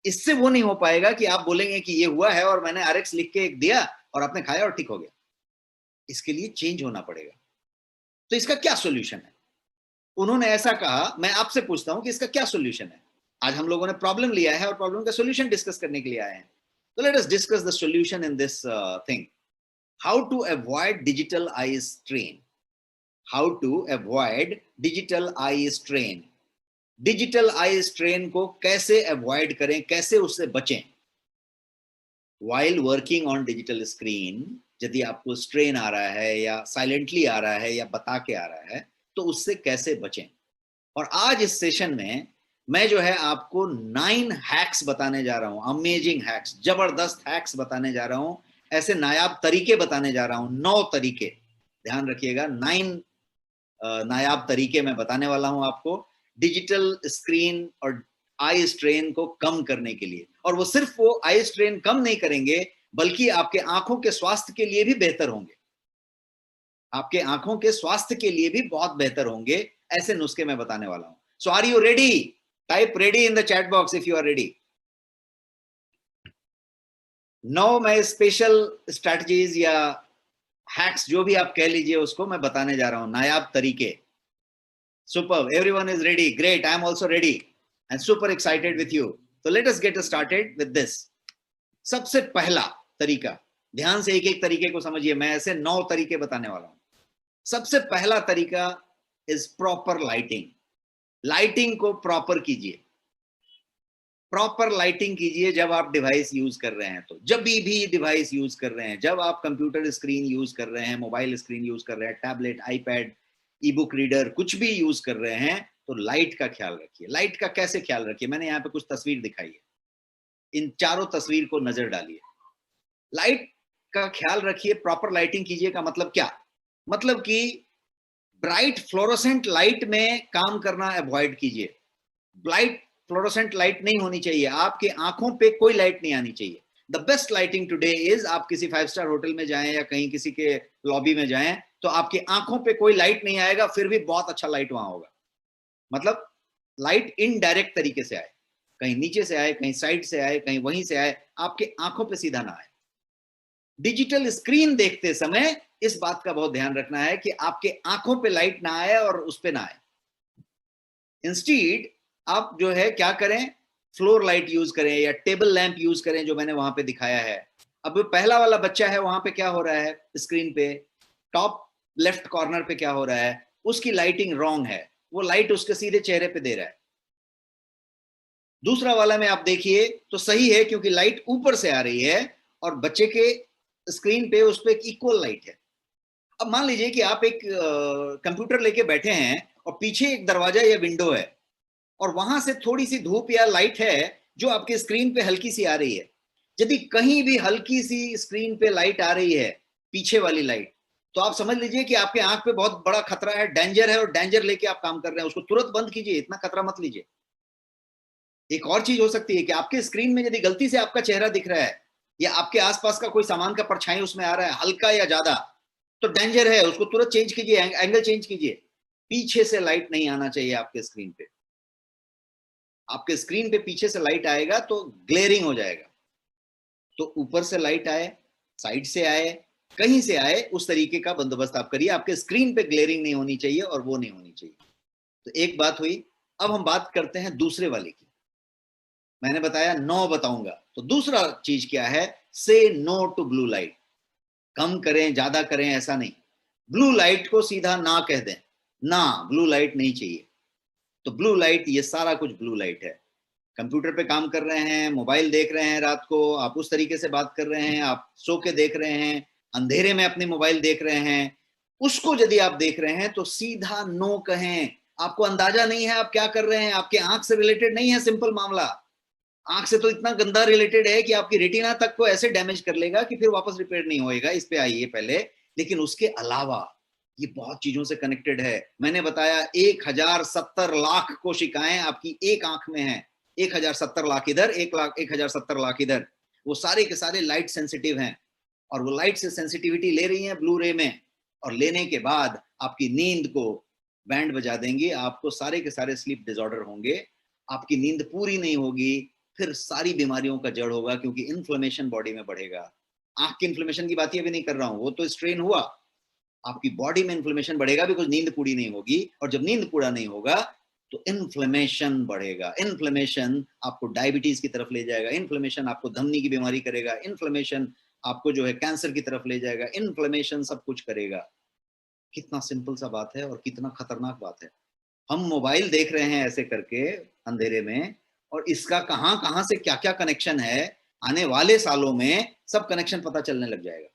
इससे वो नहीं हो पाएगा कि आप बोलेंगे कि ये हुआ है और मैंने आरएक्स लिख के एक दिया और आपने खाया और ठीक हो गया। इसके लिए चेंज होना पड़ेगा। तो इसका क्या सोल्यूशन है? उन्होंने ऐसा कहा, मैं आपसे पूछता हूं कि इसका क्या सोल्यूशन है? आज हम लोगों ने प्रॉब्लम लिया है और प्रॉब्लम का सोल्यूशन डिस्कस करने के लिए आए हैं। तो let us discuss the solution in this thing. How to avoid digital eye strain. How to avoid digital eye strain. Digital eye strain को कैसे अवॉइड करें, कैसे उससे बचें? While working on digital screen, यदि आपको स्ट्रेन आ रहा है या साइलेंटली आ रहा है या बता के आ रहा है, तो उससे कैसे बचें? और आज इस सेशन में मैं जो है आपको 9 हैक्स बताने जा रहा हूं, अमेजिंग हैक्स, जबरदस्त हैक्स बताने जा रहा हूं, ऐसे नायाब तरीके बताने जा रहा हूं, 9 तरीके, ध्यान रखिएगा, 9 नायाब तरीके मैं बताने वाला हूं आपको डिजिटल स्क्रीन और आई स्ट्रेन को कम करने के लिए। और वो सिर्फ वो आई स्ट्रेन कम नहीं करेंगे, बल्कि आपके आंखों के स्वास्थ्य के लिए भी बेहतर होंगे, आपके आंखों के स्वास्थ्य के लिए भी बहुत बेहतर होंगे। ऐसे नुस्खे मैं बताने वाला हूं। So are you ready? Type ready in the chat box if you are ready. 9 मैं स्पेशल स्ट्रैटेजीज या हैक्स, जो भी आप कह लीजिए उसको, मैं बताने जा रहा हूं, नायाब तरीके। Super, everyone is ready, great, I am also ready. and super excited with you. So let us get started with this. सबसे पहला तरीका, ध्यान से एक एक तरीके को समझिए, मैं ऐसे 9 तरीके बताने वाला हूं। सबसे पहला तरीका इज प्रॉपर लाइटिंग। लाइटिंग को प्रॉपर कीजिए। प्रॉपर लाइटिंग कीजिए जब आप डिवाइस यूज कर रहे हैं। तो जब भी डिवाइस यूज कर रहे हैं, जब आप कंप्यूटर स्क्रीन यूज कर रहे हैं, मोबाइल स्क्रीन यूज कर रहे हैं, टैबलेट, आईपैड, ई बुक रीडर, कुछ भी यूज कर रहे हैं, तो लाइट का ख्याल रखिए। लाइट का कैसे ख्याल रखिए, मैंने यहाँ पे कुछ तस्वीर दिखाई है, इन चारों तस्वीर को नजर डालिए। लाइट का ख्याल रखिए, प्रॉपर लाइटिंग कीजिए का मतलब क्या? मतलब कि ब्राइट फ्लोरोसेंट लाइट में काम करना अवॉइड कीजिए। ब्राइट फ्लोरोसेंट लाइट नहीं होनी चाहिए, आपके आंखों पे कोई लाइट नहीं आनी चाहिए। The best lighting today is, आप किसी 5 स्टार होटल में जाएं या कहीं किसी के लॉबी में जाएं, तो आपकी आंखों पे कोई लाइट नहीं आएगा, फिर भी बहुत अच्छा लाइट वहां होगा। मतलब लाइट इनडायरेक्ट तरीके से आए, कहीं नीचे से आए, कहीं साइड से आए, कहीं वहीं से आए, आपके आंखों पे सीधा ना आए। डिजिटल स्क्रीन देखते समय इस बात का बहुत ध्यान रखना है कि आपके आंखों पे लाइट ना आए और उस पे ना आए। इंस्टीड आप जो है क्या करें, फ्लोर लाइट यूज करें या टेबल लैंप यूज करें, जो मैंने वहां पे दिखाया है। अब पहला वाला बच्चा है, वहां पे क्या हो रहा है, स्क्रीन पे टॉप लेफ्ट कॉर्नर पे क्या हो रहा है, उसकी लाइटिंग रॉन्ग है, वो लाइट उसके सीधे चेहरे पे दे रहा है। दूसरा वाला में आप देखिए तो सही है, क्योंकि लाइट ऊपर से आ रही है और बच्चे के स्क्रीन पे उस पे एक इक्वल लाइट है। अब मान लीजिए कि आप एक कंप्यूटर लेके बैठे हैं और पीछे एक दरवाजा या विंडो है और वहां से थोड़ी सी धूप या लाइट है जो आपके स्क्रीन पे हल्की सी आ रही है। यदि कहीं भी हल्की सी स्क्रीन पे लाइट आ रही है, पीछे वाली लाइट, तो आप समझ लीजिए कि आपके आंख पे बहुत बड़ा खतरा है, डेंजर है, और डेंजर लेके आप काम कर रहे हैं, उसको तुरंत बंद कीजिए, इतना खतरा मत लीजिए। एक और चीज हो सकती है कि आपके स्क्रीन में यदि गलती से आपका चेहरा दिख रहा है या आपके आसपास का कोई सामान का परछाई उसमें आ रहा है हल्का या ज्यादा, तो डेंजर है, उसको तुरंत चेंज कीजिए, एंगल चेंज कीजिए। पीछे से लाइट नहीं आना चाहिए आपके स्क्रीन पे। आपके स्क्रीन पे पीछे से लाइट आएगा तो ग्लेयरिंग हो जाएगा। तो ऊपर से लाइट आए, साइड से आए, कहीं से आए, उस तरीके का बंदोबस्त आप करिए। आपके स्क्रीन पे ग्लेयरिंग नहीं होनी चाहिए और वो नहीं होनी चाहिए। तो एक बात हुई। अब हम बात करते हैं दूसरे वाले की। मैंने बताया 9 बताऊंगा, तो दूसरा चीज क्या है, से नो टू ब्लू लाइट। कम करें ज्यादा करें ऐसा नहीं, ब्लू लाइट को सीधा ना कह दें, ना ब्लू लाइट नहीं चाहिए। तो ब्लू लाइट, ये सारा कुछ ब्लू लाइट है। कंप्यूटर पे काम कर रहे हैं, मोबाइल देख रहे हैं रात को, आप उस तरीके से बात कर रहे हैं, आप सो के देख रहे हैं, अंधेरे में अपने मोबाइल देख रहे हैं, उसको यदि आप देख रहे हैं तो सीधा नो कहें। आपको अंदाजा नहीं है आप क्या कर रहे हैं, आपके आंख से रिलेटेड नहीं है, सिंपल मामला। आंख से तो इतना गंदा रिलेटेड है कि आपकी रेटिना तक को ऐसे डैमेज कर लेगा कि फिर वापस रिपेयर नहीं होएगा। इस पे आइए पहले। लेकिन उसके अलावा ये बहुत चीजों से कनेक्टेड है। मैंने बताया 1070 लाख कोशिकाएं आपकी एक आंख में है। 1070 लाख इधर, 1070 लाख इधर। वो सारे के सारे लाइट सेंसिटिव हैं और वो लाइट से सेंसिटिविटी ले रही है ब्लू रे में, और लेने के बाद आपकी नींद को बैंड बजा देंगी। आपको सारे के सारे स्लीप डिसऑर्डर होंगे, आपकी नींद पूरी नहीं होगी, फिर सारी बीमारियों का जड़ होगा, क्योंकि इन्फ्लेमेशन बॉडी में बढ़ेगा। आंख की इन्फ्लेमेशन की बात ये भी नहीं कर रहा हूं, वो तो स्ट्रेन हुआ। आपकी बॉडी में इन्फ्लेमेशन बढ़ेगा, बिकॉज नींद पूरी नहीं होगी, और जब नींद पूरा नहीं होगा तो इन्फ्लेमेशन बढ़ेगा। इन्फ्लेमेशन आपको डायबिटीज की तरफ ले जाएगा, इन्फ्लेमेशन आपको धमनी की बीमारी करेगा, इन्फ्लेमेशन आपको जो है कैंसर की तरफ ले जाएगा, इन्फ्लेमेशन सब कुछ करेगा। कितना सिंपल सा बात है और कितना खतरनाक बात है। हम मोबाइल देख रहे हैं ऐसे करके अंधेरे में, और इसका कहां कहां से क्या क्या कनेक्शन है, आने वाले सालों में सब कनेक्शन पता चलने लग जाएगा।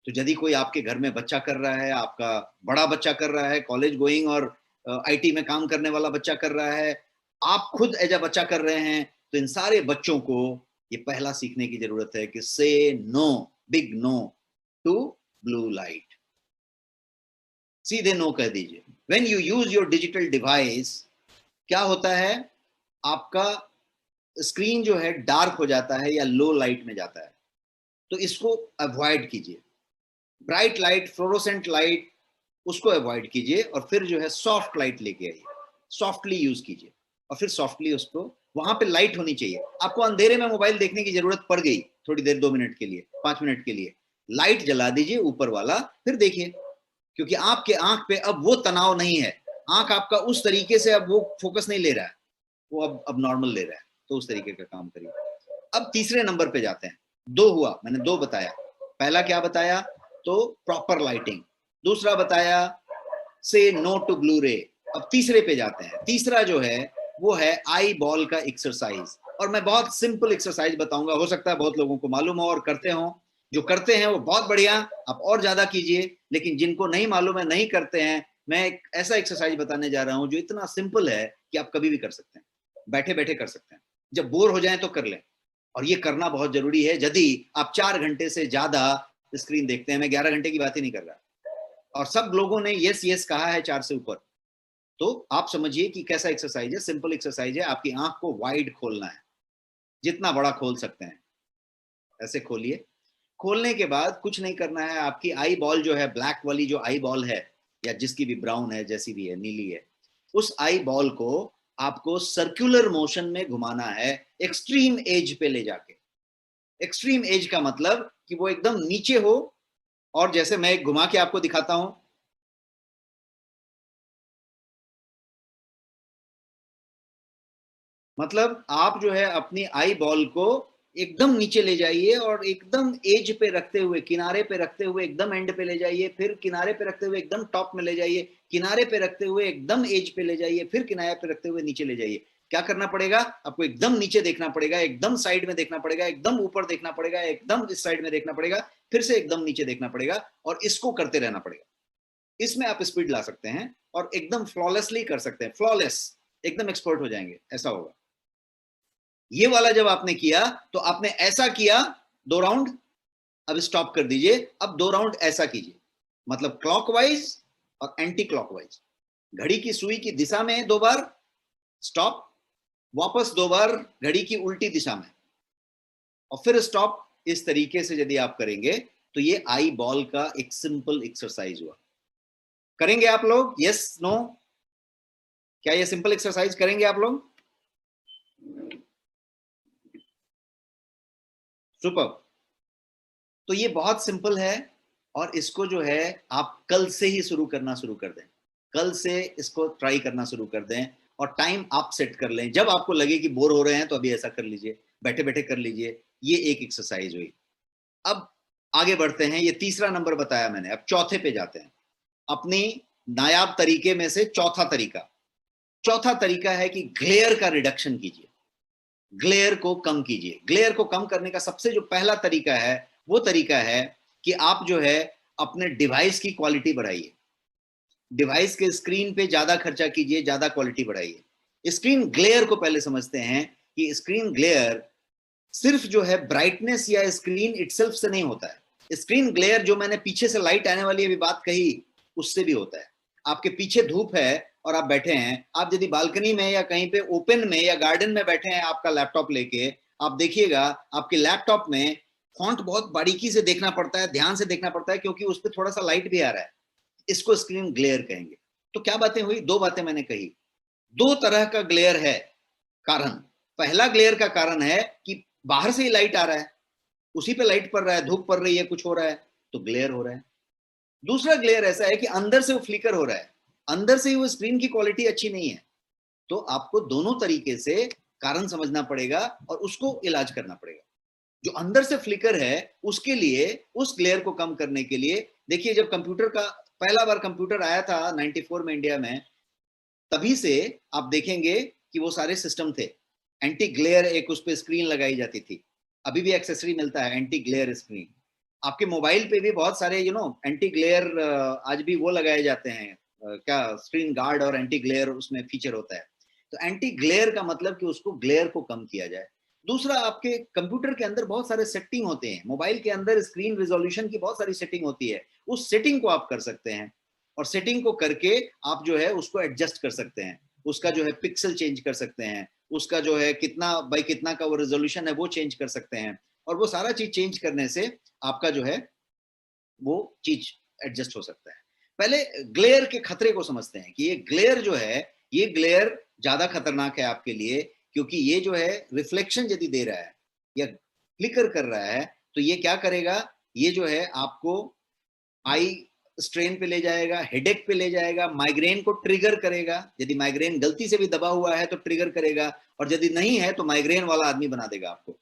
तो यदि कोई आपके घर में बच्चा कर रहा है, आपका बड़ा बच्चा कर रहा है, कॉलेज गोइंग और आईटी में काम करने वाला बच्चा कर रहा है, आप खुद एज अ बच्चा कर रहे हैं, तो इन सारे बच्चों को ये पहला सीखने की जरूरत है कि say no, big no to blue light. सीधे नो कह दीजिए। When you use your digital device, क्या होता है, आपका स्क्रीन जो है डार्क हो जाता है या लो लाइट में जाता है। तो इसको अवॉइड कीजिए। ब्राइट लाइट, फ्लोरोसेंट लाइट, उसको अवॉइड कीजिए, और फिर जो है सॉफ्ट लाइट लेके आइए, सॉफ्टली यूज कीजिए, और फिर सॉफ्टली उसको, वहां पे लाइट होनी चाहिए। आपको अंधेरे में मोबाइल देखने की जरूरत पड़ गई थोड़ी देर, 2 मिनट के लिए, 5 मिनट के लिए, लाइट जला दीजिए ऊपर वाला, फिर देखिए। क्योंकि आपके आंख पे अब वो तनाव नहीं है, आंख आपका उस तरीके से अब वो फोकस नहीं ले रहा है। वो अब नॉर्मल ले रहा है, तो उस तरीके का काम करिए। अब तीसरे नंबर पे जाते हैं। 2 हुआ, मैंने 2 बताया। पहला क्या बताया, तो प्रॉपर लाइटिंग। दूसरा बताया से नो टू ब्लू रे। अब तीसरे पे जाते हैं। तीसरा जो है वो है आई बॉल का एक्सरसाइज, और मैं बहुत सिंपल एक्सरसाइज बताऊंगा, हो सकता है बहुत लोगों को मालूम हो और करते हो। जो करते हैं वो बहुत बढ़िया, आप और ज्यादा कीजिए, लेकिन जिनको नहीं मालूम है, नहीं करते हैं, मैं एक ऐसा एक्सरसाइज बताने जा रहा हूं जो इतना सिंपल है कि आप कभी भी कर सकते हैं, बैठे बैठे कर सकते हैं, जब बोर हो जाए तो कर लें। और ये करना बहुत जरूरी है यदि आप 4 घंटे से ज्यादा स्क्रीन देखते हैं। मैं 11 घंटे की बात ही नहीं कर रहा, और सब लोगों ने यस यस कहा है 4 से ऊपर। तो आप समझिए कि कैसा एक्सरसाइज है, सिंपल एक्सरसाइज है। आपकी आंख को वाइड खोलना है, जितना बड़ा खोल सकते हैं ऐसे खोलिए। खोलने के बाद कुछ नहीं करना है, आपकी आई बॉल जो है, ब्लैक वाली जो आई बॉल है, या जिसकी भी ब्राउन है, जैसी भी है, नीली है, उस आई बॉल को आपको सर्कुलर मोशन में घुमाना है, एक्सट्रीम एज पे ले जाके। एक्सट्रीम एज का मतलब कि वो एकदम नीचे हो, और जैसे मैं एक घुमा के आपको दिखाता हूं, मतलब आप जो है अपनी आई बॉल को एकदम नीचे ले जाइए, और एकदम एज पे रखते हुए, किनारे पे रखते हुए एकदम एंड पे ले जाइए, फिर किनारे पे रखते हुए एकदम टॉप में ले जाइए, किनारे पे रखते हुए एकदम एज पे ले जाइए, फिर किनारे पे रखते हुए नीचे ले जाइए। क्या करना पड़ेगा आपको, एकदम नीचे देखना पड़ेगा, एकदम साइड में देखना पड़ेगा, एकदम ऊपर देखना पड़ेगा, एकदम इस साइड में देखना पड़ेगा, फिर से एकदम नीचे देखना पड़ेगा, और इसको करते रहना पड़ेगा। इसमें आप स्पीड ला सकते हैं और एकदम फ्लॉलेसली कर सकते हैं, फ्लॉलेस, एकदम एक्सपर्ट हो जाएंगे, ऐसा होगा। ये वाला जब आपने किया तो आपने ऐसा किया 2 राउंड, अब स्टॉप कर दीजिए। अब 2 राउंड ऐसा कीजिए, मतलब क्लॉकवाइज और एंटी क्लॉकवाइज। घड़ी की सुई की दिशा में 2 बार स्टॉप, वापस 2 बार घड़ी की उल्टी दिशा में, और फिर स्टॉप। इस तरीके से यदि आप करेंगे तो ये आई बॉल का एक सिंपल एक्सरसाइज हुआ। करेंगे आप लोग, यस नो? क्या ये सिंपल एक्सरसाइज करेंगे आप लोग? सुपर। तो ये बहुत सिंपल है, और इसको जो है आप कल से ही शुरू कर दें। कल से इसको ट्राई करना शुरू कर दें, और टाइम आप सेट कर लें। जब आपको लगे कि बोर हो रहे हैं तो अभी ऐसा कर लीजिए, बैठे बैठे कर लीजिए। ये एक एक्सरसाइज हुई। अब आगे बढ़ते हैं, ये तीसरा नंबर बताया मैंने, अब चौथे पे जाते हैं। अपनी नायाब तरीके में से चौथा तरीका। चौथा तरीका है कि ग्लेयर का रिडक्शन कीजिए, ग्लेयर को कम कीजिए। ग्लेयर को कम करने का सबसे जो पहला तरीका है, वो तरीका है कि आप जो है अपने डिवाइस की क्वालिटी बढ़ाइए। डिवाइस के स्क्रीन पे ज्यादा खर्चा कीजिए, ज्यादा क्वालिटी बढ़ाइए। स्क्रीन ग्लेयर को पहले समझते हैं कि स्क्रीन ग्लेयर सिर्फ जो है ब्राइटनेस या स्क्रीन इटसेल्फ से नहीं होता है। स्क्रीन ग्लेयर जो मैंने पीछे से लाइट आने वाली अभी बात कही, उससे भी होता है। आपके पीछे धूप है और आप बैठे हैं, आप यदि बालकनी में या कहीं पे ओपन में या गार्डन में बैठे हैं आपका लैपटॉप लेके, आप देखिएगा आपके लैपटॉप में फॉन्ट बहुत बारीकी से देखना पड़ता है, ध्यान से देखना पड़ता है, क्योंकि उस पर थोड़ा सा लाइट भी आ रहा है। इसको स्क्रीन ग्लेयर कहेंगे। तो क्या बातें हुई, 2 बातें मैंने कही। 2 तरह का ग्लेयर है कारण। पहला ग्लेयर का कारण है कि बाहर से ही लाइट आ रहा है, उसी पे लाइट पड़ रहा है, धूप पड़ रही है, कुछ हो रहा है, तो ग्लेयर हो रहा है। दूसरा ग्लेयर ऐसा है कि अंदर से वो फ्लिकर हो रहा है, अंदर से ही वो स्क्रीन की क्वालिटी अच्छी नहीं है। तो आपको दोनों तरीके से कारण समझना पड़ेगा और उसको इलाज करना पड़ेगा। जो अंदर से फ्लिकर है, उसके लिए, उस ग्लेयर को कम करने के लिए, देखिए जब कंप्यूटर का पहला बार कंप्यूटर आया था 94 में इंडिया में, तभी से आप देखेंगे कि वो सारे सिस्टम थे। एंटी ग्लेयर एक उस पर स्क्रीन लगाई जाती थी, अभी भी एक्सेसरी मिलता है एंटी ग्लेयर स्क्रीन। आपके मोबाइल पे भी बहुत सारे एंटी ग्लेयर आज भी वो लगाए जाते हैं, क्या स्क्रीन गार्ड और एंटी ग्लेयर उसमें फीचर होता है। तो एंटी ग्लेयर का मतलब कि उसको ग्लेयर को कम किया जाए। दूसरा, आपके कंप्यूटर के अंदर बहुत सारे सेटिंग होते हैं, मोबाइल के अंदर स्क्रीन रिजोल्यूशन की बहुत सारी सेटिंग होती है, उस सेटिंग को आप कर सकते हैं, और सेटिंग को करके आप जो है उसको एडजस्ट कर सकते हैं। उसका जो है पिक्सल चेंज कर सकते हैं, उसका जो है कितना बाई कितना का वो रेजोल्यूशन है वो चेंज कर सकते हैं, और वो सारा चीज चेंज करने से आपका जो है वो चीज एडजस्ट हो सकता है। पहले ग्लेयर के खतरे को समझते हैं कि ये ग्लेयर जो है, ये ग्लेयर ज्यादा खतरनाक है आपके लिए, क्योंकि ये जो है रिफ्लेक्शन यदि दे रहा है या फ्लिकर कर रहा है, तो ये क्या करेगा, ये जो है आपको आई स्ट्रेन पे ले जाएगा, हेडेक पे ले जाएगा, माइग्रेन को ट्रिगर करेगा। यदि माइग्रेन गलती से भी दबा हुआ है तो ट्रिगर करेगा, और यदि नहीं है तो माइग्रेन वाला आदमी बना देगा आपको।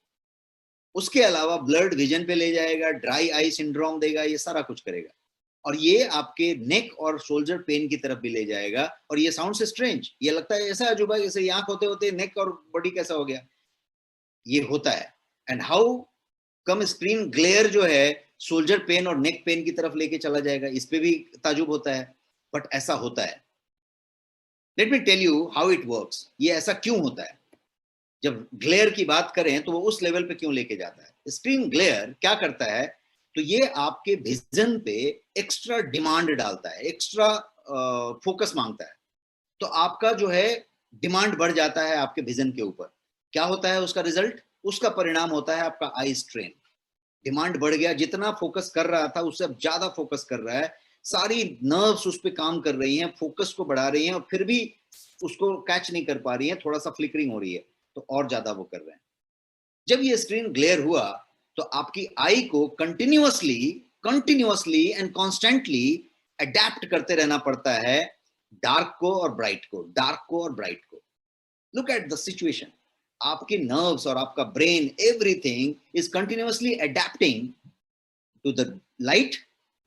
उसके अलावा ब्लड विजन पे ले जाएगा, ड्राई आई सिंड्रोम देगा, ये सारा कुछ करेगा। और ये आपके नेक और शोल्डर पेन की तरफ भी ले जाएगा। और ये साउंड से स्ट्रेंज, ये लगता है ऐसा अजूबा जैसे ये आंख होते होते नेक और बॉडी कैसा हो गया, ये होता है। And how come screen glare जो है शोल्डर पेन और नेक पेन की तरफ लेके चला जाएगा, इस पे भी ताजुब होता है, बट ऐसा होता है। Let me tell you how it works. ये ऐसा क्यों होता है? जब ग्लेयर की बात करें तो वो उस लेवल पे क्यों लेके जाता है? स्क्रीन ग्लेयर क्या करता है, तो ये आपके विजन पे एक्स्ट्रा डिमांड डालता है, एक्स्ट्रा फोकस मांगता है। तो आपका जो है डिमांड बढ़ जाता है आपके विजन के ऊपर। क्या होता है उसका रिजल्ट? उसका परिणाम होता है आपका आई स्ट्रेन। डिमांड बढ़ गया, जितना फोकस कर रहा था उससे अब ज्यादा फोकस कर रहा है, सारी नर्व्स उस पर काम कर रही हैं, फोकस को बढ़ा रही हैं, और फिर भी उसको कैच नहीं कर पा रही हैं, थोड़ा सा फ्लिकरिंग हो रही है, तो और ज्यादा वो कर रहे हैं। जब ये स्क्रीन ग्लेयर हुआ तो आपकी आई को कंटिन्यूअसली एंड कॉन्स्टेंटली अडेप्ट करते रहना पड़ता है, डार्क को और ब्राइट को, डार्क को और ब्राइट को। लुक एट द सिचुएशन, आपके नर्व्स और आपका brain, everything is continuously adapting to the light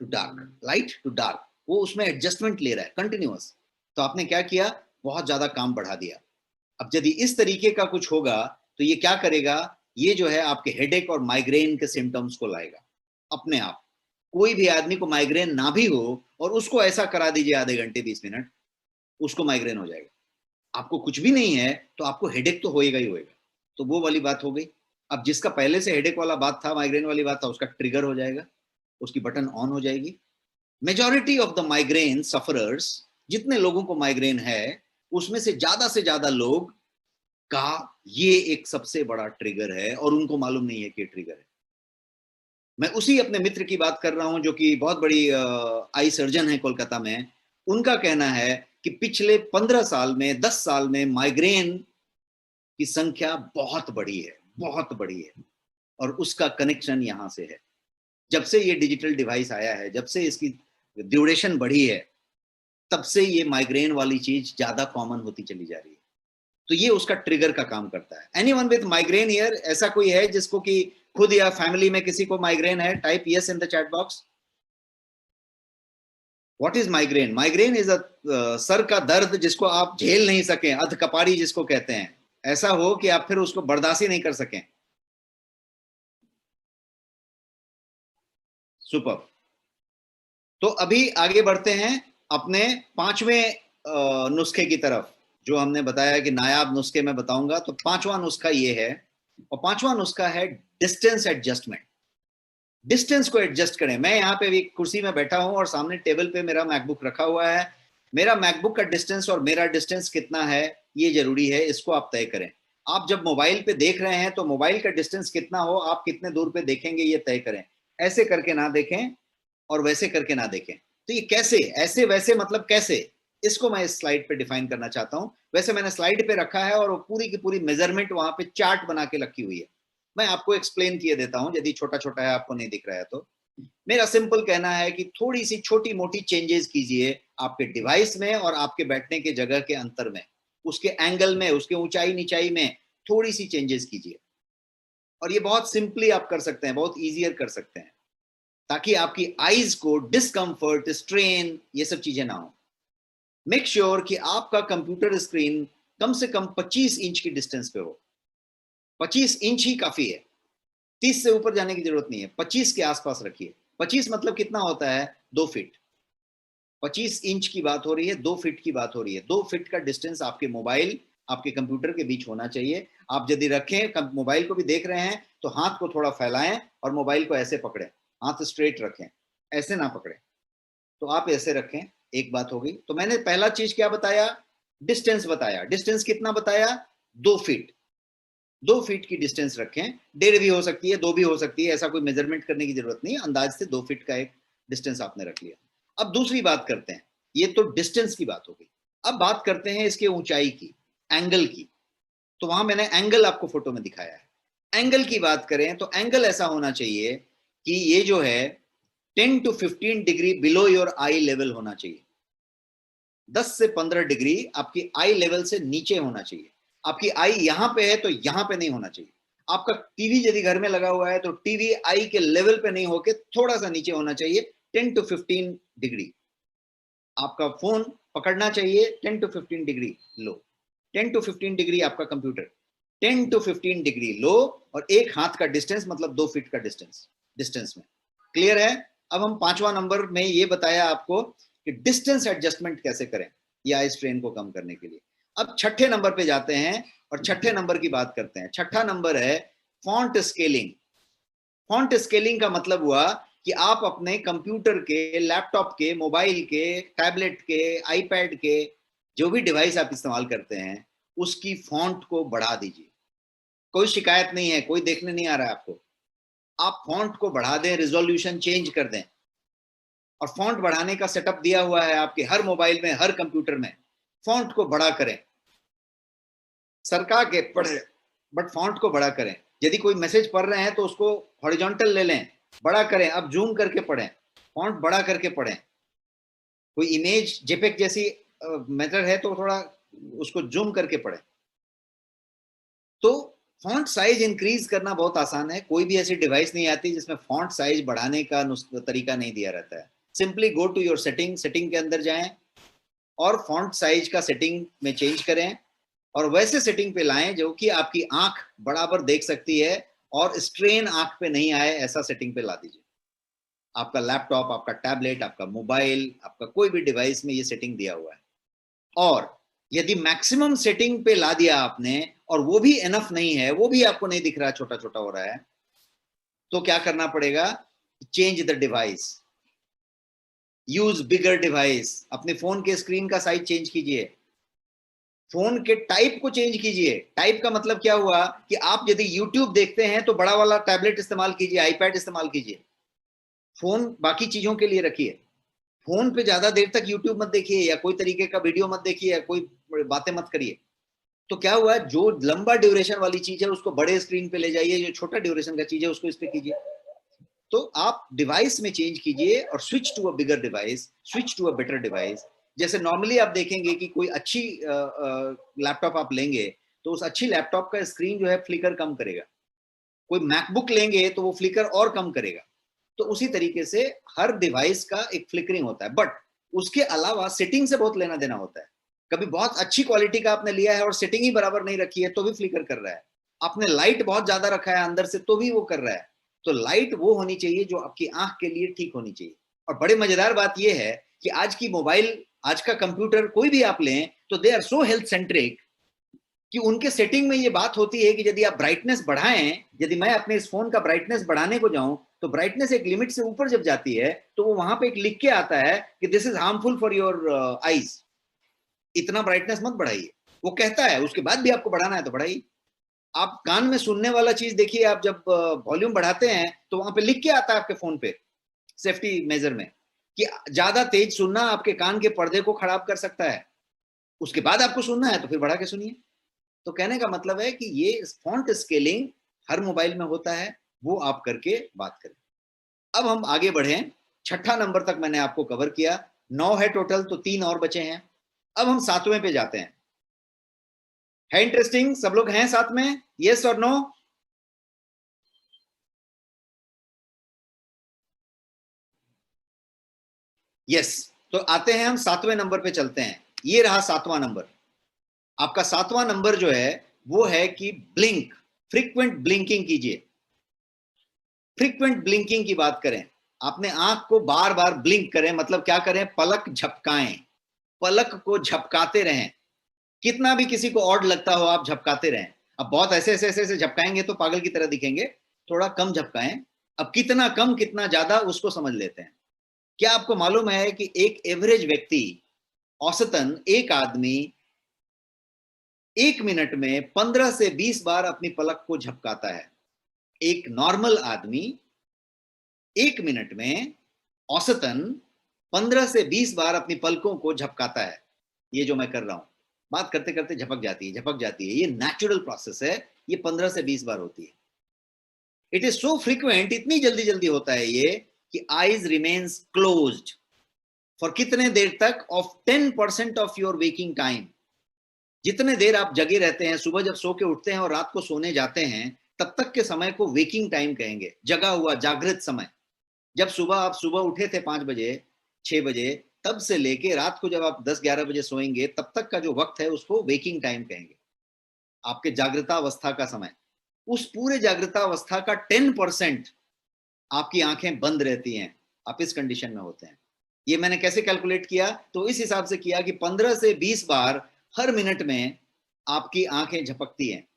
to dark, light to dark, वो उसमें एडजस्टमेंट ले रहा है कंटिन्यूअस। तो आपने क्या किया? बहुत ज्यादा काम बढ़ा दिया। अब यदि इस तरीके का कुछ होगा तो ये क्या करेगा? ये जो है आपके हेडेक और माइग्रेन के सिम्टम्स को लाएगा अपने आप। कोई भी आदमी को माइग्रेन ना भी हो और उसको ऐसा करा दीजिए आधे घंटे 20 मिनट, उसको माइग्रेन हो जाएगा। आपको कुछ भी नहीं है तो आपको हेडेक तो होएगा ही होएगा। तो वो वाली बात हो गई। अब जिसका पहले से हेडेक वाला बात था, माइग्रेन वाली बात था, उसका ट्रिगर हो जाएगा, उसकी बटन ऑन हो जाएगी। Majority of the migraine sufferers, जितने लोगों को माइग्रेन है उसमें से ज्यादा लोग का ये एक सबसे बड़ा ट्रिगर है, और उनको मालूम नहीं है कि ट्रिगर है। मैं उसी अपने मित्र की बात कर रहा हूं जो कि बहुत बड़ी आई सर्जन है कोलकाता में। उनका कहना है कि पिछले 15 साल में, 10 साल में माइग्रेन की संख्या बहुत बढ़ी है, बहुत बढ़ी है। और उसका कनेक्शन यहां से है। जब से ये डिजिटल डिवाइस आया है, जब से इसकी ड्यूरेशन बढ़ी है, तब से ये माइग्रेन वाली चीज ज्यादा कॉमन होती चली जा रही है। तो ये उसका ट्रिगर का काम करता है। Anyone with migraine here? ऐसा कोई है जिसको कि खुद या फैमिली में किसी को माइग्रेन है? Type yes in the chat box. What is migraine? Migraine is a sir का दर्द जिसको आप झेल नहीं सके, अधकपारी जिसको कहते हैं। ऐसा हो कि आप फिर उसको बर्दाश्त ही नहीं कर सकें। सुपर। तो अभी आगे बढ़ते हैं अपने 5वें नुस्खे की तरफ, जो हमने बताया कि नायाब नुस्खे में बताऊंगा। तो 5वां नुस्खा ये है, और 5वां नुस्खा है डिस्टेंस एडजस्टमेंट। डिस्टेंस को एडजस्ट करें। मैं यहाँ पे भी कुर्सी में बैठा हूं और सामने टेबल पे मेरा मैकबुक रखा हुआ है। मेरा मैकबुक का डिस्टेंस और मेरा डिस्टेंस कितना है ये जरूरी है, इसको आप तय करें। आप जब मोबाइल पे देख रहे हैं तो मोबाइल का डिस्टेंस कितना हो, आप कितने दूर पे देखेंगे ये तय करें। ऐसे करके ना देखें और वैसे करके ना देखें। तो ये कैसे, ऐसे वैसे मतलब कैसे, इसको मैं इस स्लाइड पे डिफाइन करना चाहता हूं। वैसे मैंने स्लाइड पे रखा है और पूरी की पूरी मेजरमेंट वहां पे चार्ट बना के रखी हुई है। मैं आपको एक्सप्लेन किए देता हूं, यदि छोटा छोटा है आपको नहीं दिख रहा है तो। मेरा सिंपल कहना है कि थोड़ी सी छोटी मोटी चेंजेस कीजिए आपके डिवाइस में और आपके बैठने के जगह के अंतर में, उसके एंगल में, उसके ऊंचाई नीचाई में थोड़ी सी चेंजेस कीजिए। और ये बहुत सिंपली आप कर सकते हैं, बहुत ईजियर कर सकते हैं, ताकि आपकी आईज को डिस्कंफर्ट, स्ट्रेन, ये सब चीजें ना हो। मेक श्योर कि आपका कंप्यूटर स्क्रीन कम से कम 25 इंच की डिस्टेंस पे हो। 25 इंच ही काफी है, 30 से ऊपर जाने की जरूरत नहीं है। 25 के आसपास रखिए। 25 मतलब कितना होता है? 2 फीट। 25 इंच की बात हो रही है, 2 फीट की बात हो रही है। 2 फीट का डिस्टेंस आपके मोबाइल, आपके कंप्यूटर के बीच होना चाहिए। आप यदि रखें, मोबाइल को भी देख रहे हैं, तो हाथ को थोड़ा फैलाएं और मोबाइल को ऐसे पकड़ें, हाथ स्ट्रेट रखें, ऐसे ना पकड़ें। तो आप ऐसे रखें। एक बात हो गई। तो मैंने पहला चीज क्या बताया? डिस्टेंस बताया। डिस्टेंस कितना बताया? 2 फीट। 2 फीट की डिस्टेंस रखें। 1.5 भी हो सकती है, 2 भी हो सकती है, ऐसा कोई मेजरमेंट करने की जरूरत नहीं है। अंदाज से 2 फीट का एक डिस्टेंस आपने रख लिया। अब दूसरी बात करते हैं। ये तो डिस्टेंस की बात हो गई। अब बात करते हैं इसके ऊंचाई की, एंगल की। तो वहां मैंने एंगल आपको फोटो में दिखाया है। एंगल की बात करें तो एंगल ऐसा होना चाहिए कि ये जो है 10 to 15 degree below your I level होना चाहिए। 10 से 15 डिग्री आपकी आई लेवल से नीचे होना चाहिए। आपकी आई यहां पे है तो यहां पे नहीं होना चाहिए। आपका टीवी यदि घर में लगा हुआ है तो टीवी आई के लेवल पे नहीं होके थोड़ा सा नीचे होना चाहिए, 10 to 15 डिग्री। आपका फोन पकड़ना चाहिए 10 to 15 degree low, 10 to 15 degree आपका कंप्यूटर, 10 to 15 डिग्री लो, और एक हाथ का डिस्टेंस मतलब 2 फीट का डिस्टेंस में। क्लियर है? अब हम 5वां नंबर में ये बताया आपको कि डिस्टेंस एडजस्टमेंट कैसे करें या इस स्ट्रेन को कम करने के लिए। अब 6ठे नंबर पे जाते हैं और 6ठे नंबर की बात करते हैं। 6ठा नंबर है फॉन्ट स्केलिंग। फॉन्ट स्केलिंग का मतलब हुआ कि आप अपने कंप्यूटर के, लैपटॉप के, मोबाइल के, टैबलेट के, आईपैड के, जो भी डिवाइस आप इस्तेमाल करते हैं उसकी फॉन्ट को बढ़ा दीजिए। कोई शिकायत नहीं है, कोई देखने नहीं आ रहा है आपको। आप फॉन्ट को बढ़ा दें, रिजोल्यूशन चेंज कर दें, और फॉन्ट बढ़ाने का सेटअप दिया हुआ है आपके हर मोबाइल में, हर कंप्यूटर में। फॉन्ट को बड़ा करें, सरका के पढ़े बट फॉन्ट को बड़ा करें। यदि कोई मैसेज पढ़ रहे हैं तो उसको हॉरिजॉन्टल ले लें, बड़ा करें। अब जूम करके पढ़ें, फॉन्ट बड़ा करके पढ़ें। कोई इमेज जेपेक जैसी मेथड है तो थोड़ा उसको जूम करके पढ़ें। तो फॉन्ट साइज इंक्रीज करना बहुत आसान है। कोई भी ऐसी डिवाइस नहीं आती जिसमें फॉन्ट साइज बढ़ाने का तरीका नहीं दिया रहता है। Simply go to your setting के अंदर जाएं और फॉन्ट साइज का सेटिंग में चेंज करें, और वैसे सेटिंग पे लाएं जो कि आपकी आंख बराबर देख सकती है और स्ट्रेन आंख पे नहीं आए, ऐसा सेटिंग पे ला दीजिए। आपका लैपटॉप, आपका टैबलेट, आपका मोबाइल, आपका कोई भी डिवाइस में ये सेटिंग दिया हुआ है। और यदि मैक्सिमम सेटिंग पे ला दिया आपने और वो भी एनफ नहीं है, वो भी आपको नहीं दिख रहा, छोटा छोटा हो रहा है, तो क्या करना पड़ेगा? Change the device, use bigger device. अपने फोन के स्क्रीन का साइज चेंज कीजिए, फोन के टाइप को चेंज कीजिए। टाइप का मतलब क्या हुआ कि आप यदि YouTube देखते हैं तो बड़ा वाला टैबलेट इस्तेमाल कीजिए, आईपैड इस्तेमाल कीजिए। फोन बाकी चीजों के लिए रखिए। फोन पे ज्यादा देर तक YouTube मत देखिए, या कोई तरीके का वीडियो मत देखिए, या कोई बातें मत करिए। तो क्या हुआ, जो लंबा ड्यूरेशन वाली चीज है उसको बड़े स्क्रीन पे ले जाइए, जो छोटा ड्यूरेशन का चीज है उसको इस पे कीजिए। तो आप डिवाइस में चेंज कीजिए और switch to a bigger device, switch to a better device. जैसे नॉर्मली आप देखेंगे कि कोई अच्छी लैपटॉप आप लेंगे तो उस अच्छी लैपटॉप का स्क्रीन जो है फ्लिकर कम करेगा। कोई मैकबुक लेंगे तो वो फ्लिकर और कम करेगा। तो उसी तरीके से हर डिवाइस का एक फ्लिकरिंग होता है, बट उसके अलावा सेटिंग से बहुत लेना देना होता है। कभी बहुत अच्छी क्वालिटी का आपने लिया है और सेटिंग ही बराबर नहीं रखी है तो भी फ्लिकर कर रहा है। आपने लाइट बहुत ज्यादा रखा है अंदर से तो भी वो कर रहा है। तो लाइट वो होनी चाहिए जो आपकी आंख के लिए ठीक होनी चाहिए। और बड़े मजेदार बात यह है कि आज की मोबाइल, आज का कंप्यूटर कोई भी आप लें तो they are so health centric कि उनके सेटिंग में ये बात होती है कि यदि आप ब्राइटनेस बढ़ाएं, यदि मैं अपने इस फोन का ब्राइटनेस बढ़ाने को जाऊं तो ब्राइटनेस एक लिमिट से ऊपर जब जाती है तो वो वहां पे एक लिख के आता है कि this is harmful for your eyes, इतना ब्राइटनेस मत बढ़ाइए। वो कहता है, उसके बाद भी आपको बढ़ाना है तो बढ़ाइए। आप कान में सुनने वाला चीज देखिए, आप जब वॉल्यूम बढ़ाते हैं तो वहां पे लिख के आता है आपके फोन पे सेफ्टी मेजर में कि ज्यादा तेज सुनना आपके कान के पर्दे को खराब कर सकता है। उसके बाद आपको सुनना है तो फिर बढ़ा के सुनिए। तो कहने का मतलब है कि ये फॉन्ट स्केलिंग हर मोबाइल में होता है, वो आप करके बात करें। अब हम आगे बढ़े। 6ठा नंबर तक मैंने आपको कवर किया, 9 है टोटल, तो 3 और बचे हैं। अब हम 7वें पे जाते हैं। है इंटरेस्टिंग? सब लोग हैं साथ में? यस और नो? यस। तो आते हैं हम 7वें नंबर पे चलते हैं। ये रहा 7वां नंबर। आपका 7वां नंबर जो है वो है कि ब्लिंक, फ्रीक्वेंट ब्लिंकिंग कीजिए। फ्रीक्वेंट ब्लिंकिंग की बात करें, आपने आंख को बार बार ब्लिंक करें, मतलब क्या करें? पलक झपकाएं, पलक को झपकाते रहें। कितना भी किसी को ऑड लगता हो आप झपकाते रहें। अब बहुत ऐसे ऐसे ऐसे झपकाएंगे तो पागल की तरह दिखेंगे, थोड़ा कम झपकाएं। अब कितना कम कितना ज्यादा उसको समझ लेते हैं। क्या आपको मालूम है कि एक एवरेज व्यक्ति, औसतन एक आदमी 1 मिनट में 15 से 20 बार अपनी पलक को झपकाता है। एक नॉर्मल आदमी 1 मिनट में औसतन 15 से 20 बार अपनी पलकों को झपकाता है। ये जो मैं कर रहा हूं, बात करते करते झपक जाती है, झपक जाती है, ये नेचुरल प्रोसेस है। ये 15 से 20 बार होती है। इट इज सो फ्रीक्वेंट, इतनी जल्दी जल्दी होता है ये कि आईज रिमेन्स क्लोज्ड फॉर कितने देर तक, of 10% of your waking time. जितने देर आप जगे रहते हैं, सुबह जब सो के उठते हैं और रात को सोने जाते हैं, तब तक के समय को वेकिंग टाइम कहेंगे, जगा हुआ, जागृत समय। जब आप सुबह उठे थे 5 बजे 6 बजे, तब से लेके रात को जब आप 10-11 बजे सोएंगे, तब तक का जो वक्त है उसको वेकिंग टाइम कहेंगे, आपके जागृतावस्था का समय। उस पूरे जागृतावस्था का 10% आपकी आंखें बंद रहती हैं, आप इस कंडीशन में होते हैं। ये मैंने कैसे कैलकुलेट किया, तो इस हिसाब से किया कि 15 से 20 बार हर मिनट में आपकी आंखें झपकती हैं।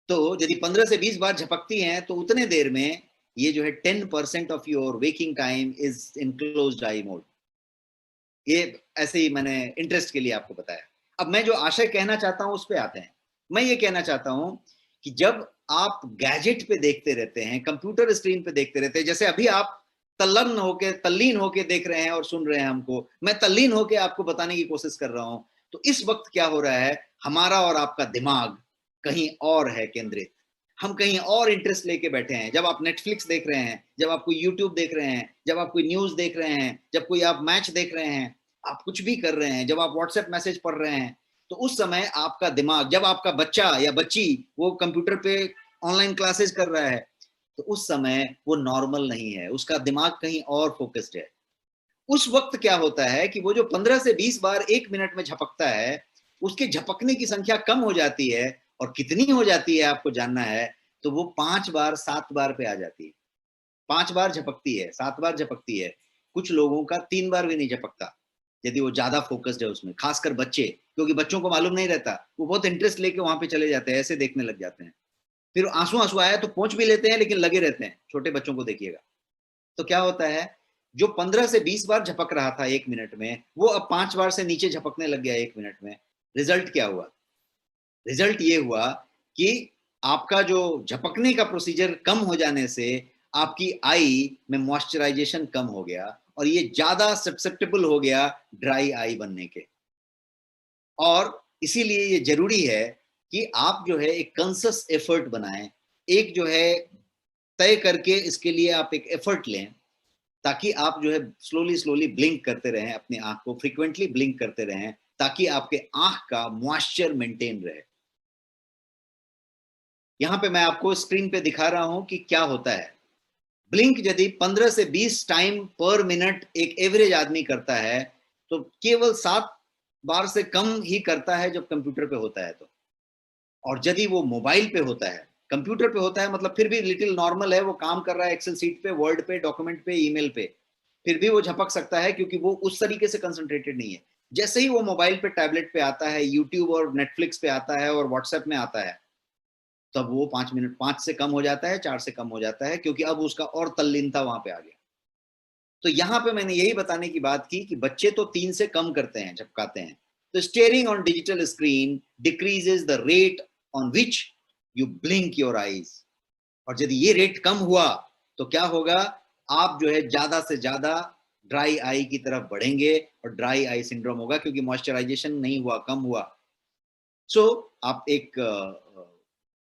तो यदि 15 से 20 बार झपकती हैं, तो उतने देर में ये जो है 10% of your waking time is in closed I mode. ये ऐसे ही मैंने इंटरेस्ट के लिए आपको बताया। अब मैं जो आशय कहना चाहता हूं उस पे आते हैं। मैं ये कहना चाहता हूं कि जब आप गैजेट पे देखते रहते हैं, कंप्यूटर स्क्रीन पे देखते रहते हैं, जैसे अभी आप तल्लीन होके देख रहे हैं और सुन रहे हैं हमको, मैं तल्लीन होके आपको बताने की कोशिश कर रहा हूं, तो इस वक्त क्या हो रहा है, हमारा और आपका दिमाग कहीं और है केंद्रित, हम कहीं और इंटरेस्ट लेके बैठे हैं। जब आप नेटफ्लिक्स देख रहे हैं, जब आप कोई यूट्यूब देख रहे हैं, जब आप कोई न्यूज देख रहे हैं, जब कोई आप मैच देख रहे हैं, आप कुछ भी कर रहे हैं, जब आप व्हाट्सएप मैसेज पढ़ रहे हैं, तो उस समय आपका दिमाग, जब आपका बच्चा या बच्ची वो कंप्यूटर पे ऑनलाइन क्लासेस कर रहा है, तो उस समय वो नॉर्मल नहीं है, उसका दिमाग कहीं और फोकस्ड है। उस वक्त क्या होता है कि वो जो 15 से 20 बार 1 मिनट में झपकता है, उसके झपकने की संख्या कम हो जाती है, और कितनी हो जाती है आपको जानना है, तो वो 5 बार 7 बार पे आ जाती है। 5 बार झपकती है, 7 बार झपकती है। कुछ लोगों का 3 बार भी नहीं झपकता, यदि वो ज्यादा फोकस्ड है उसमें, खासकर बच्चे, क्योंकि बच्चों को मालूम नहीं रहता, वो बहुत इंटरेस्ट लेके वहां पे चले जाते हैं, ऐसे देखने लग जाते हैं। फिर आंसू आंसू आया तो पहुंच भी लेते हैं, लेकिन लगे रहते हैं। छोटे बच्चों को देखिएगा, तो क्या होता है, जो 15 से 20 बार झपक रहा था 1 मिनट में, वो अब 5 बार से नीचे झपकने लग गया 1 मिनट में। रिजल्ट क्या हुआ? रिजल्ट ये हुआ कि आपका जो झपकने का प्रोसीजर कम हो जाने से आपकी आई में मॉइस्चराइजेशन कम हो गया, और ये ज्यादा ससेप्टेबल हो गया ड्राई आई बनने के। और इसीलिए ये जरूरी है कि आप जो है एक कॉन्शियस एफर्ट बनाएं, एक जो है तय करके इसके लिए आप एक एफर्ट लें, ताकि आप जो है स्लोली स्लोली ब्लिंक करते रहें, अपनी आंख को फ्रीक्वेंटली ब्लिंक करते रहें, ताकि आपके आंख का मॉइस्चर मेंटेन रहे। यहां पे मैं आपको स्क्रीन पे दिखा रहा हूं कि क्या होता है। ब्लिंक यदि 15 से 20 टाइम पर मिनट एक एवरेज आदमी करता है, तो केवल 7 बार से कम ही करता है जब कंप्यूटर पे होता है तो। और यदि वो मोबाइल पे होता है, कंप्यूटर पे होता है, मतलब फिर भी लिटिल नॉर्मल है, वो काम कर रहा है एक्सेल सीट पे, वर्ड पे, डॉक्यूमेंट पे, ईमेल पे, फिर भी वो झपक सकता है, क्योंकि वो उस तरीके से कंसंट्रेटेड नहीं है। जैसे ही वो मोबाइल पे, टैबलेट पे आता है, यूट्यूब और नेटफ्लिक्स पे आता है और व्हाट्सएप में आता है, तब वो 5 से कम हो जाता है, 4 से कम हो जाता है, क्योंकि अब उसका और तल्लीनता वहां पे आ गया। तो यहाँ पे मैंने यही बताने की बात की कि बच्चे तो 3 से कम करते हैं, झपकाते हैं। तो steering on digital screen decreases the rate on which you blink your eyes. और यदि ये रेट कम हुआ तो क्या होगा, आप जो है ज्यादा से ज्यादा ड्राई आई की तरफ बढ़ेंगे, और ड्राई आई सिंड्रोम होगा, क्योंकि मॉइस्चराइजेशन नहीं हुआ, कम हुआ। सो आप एक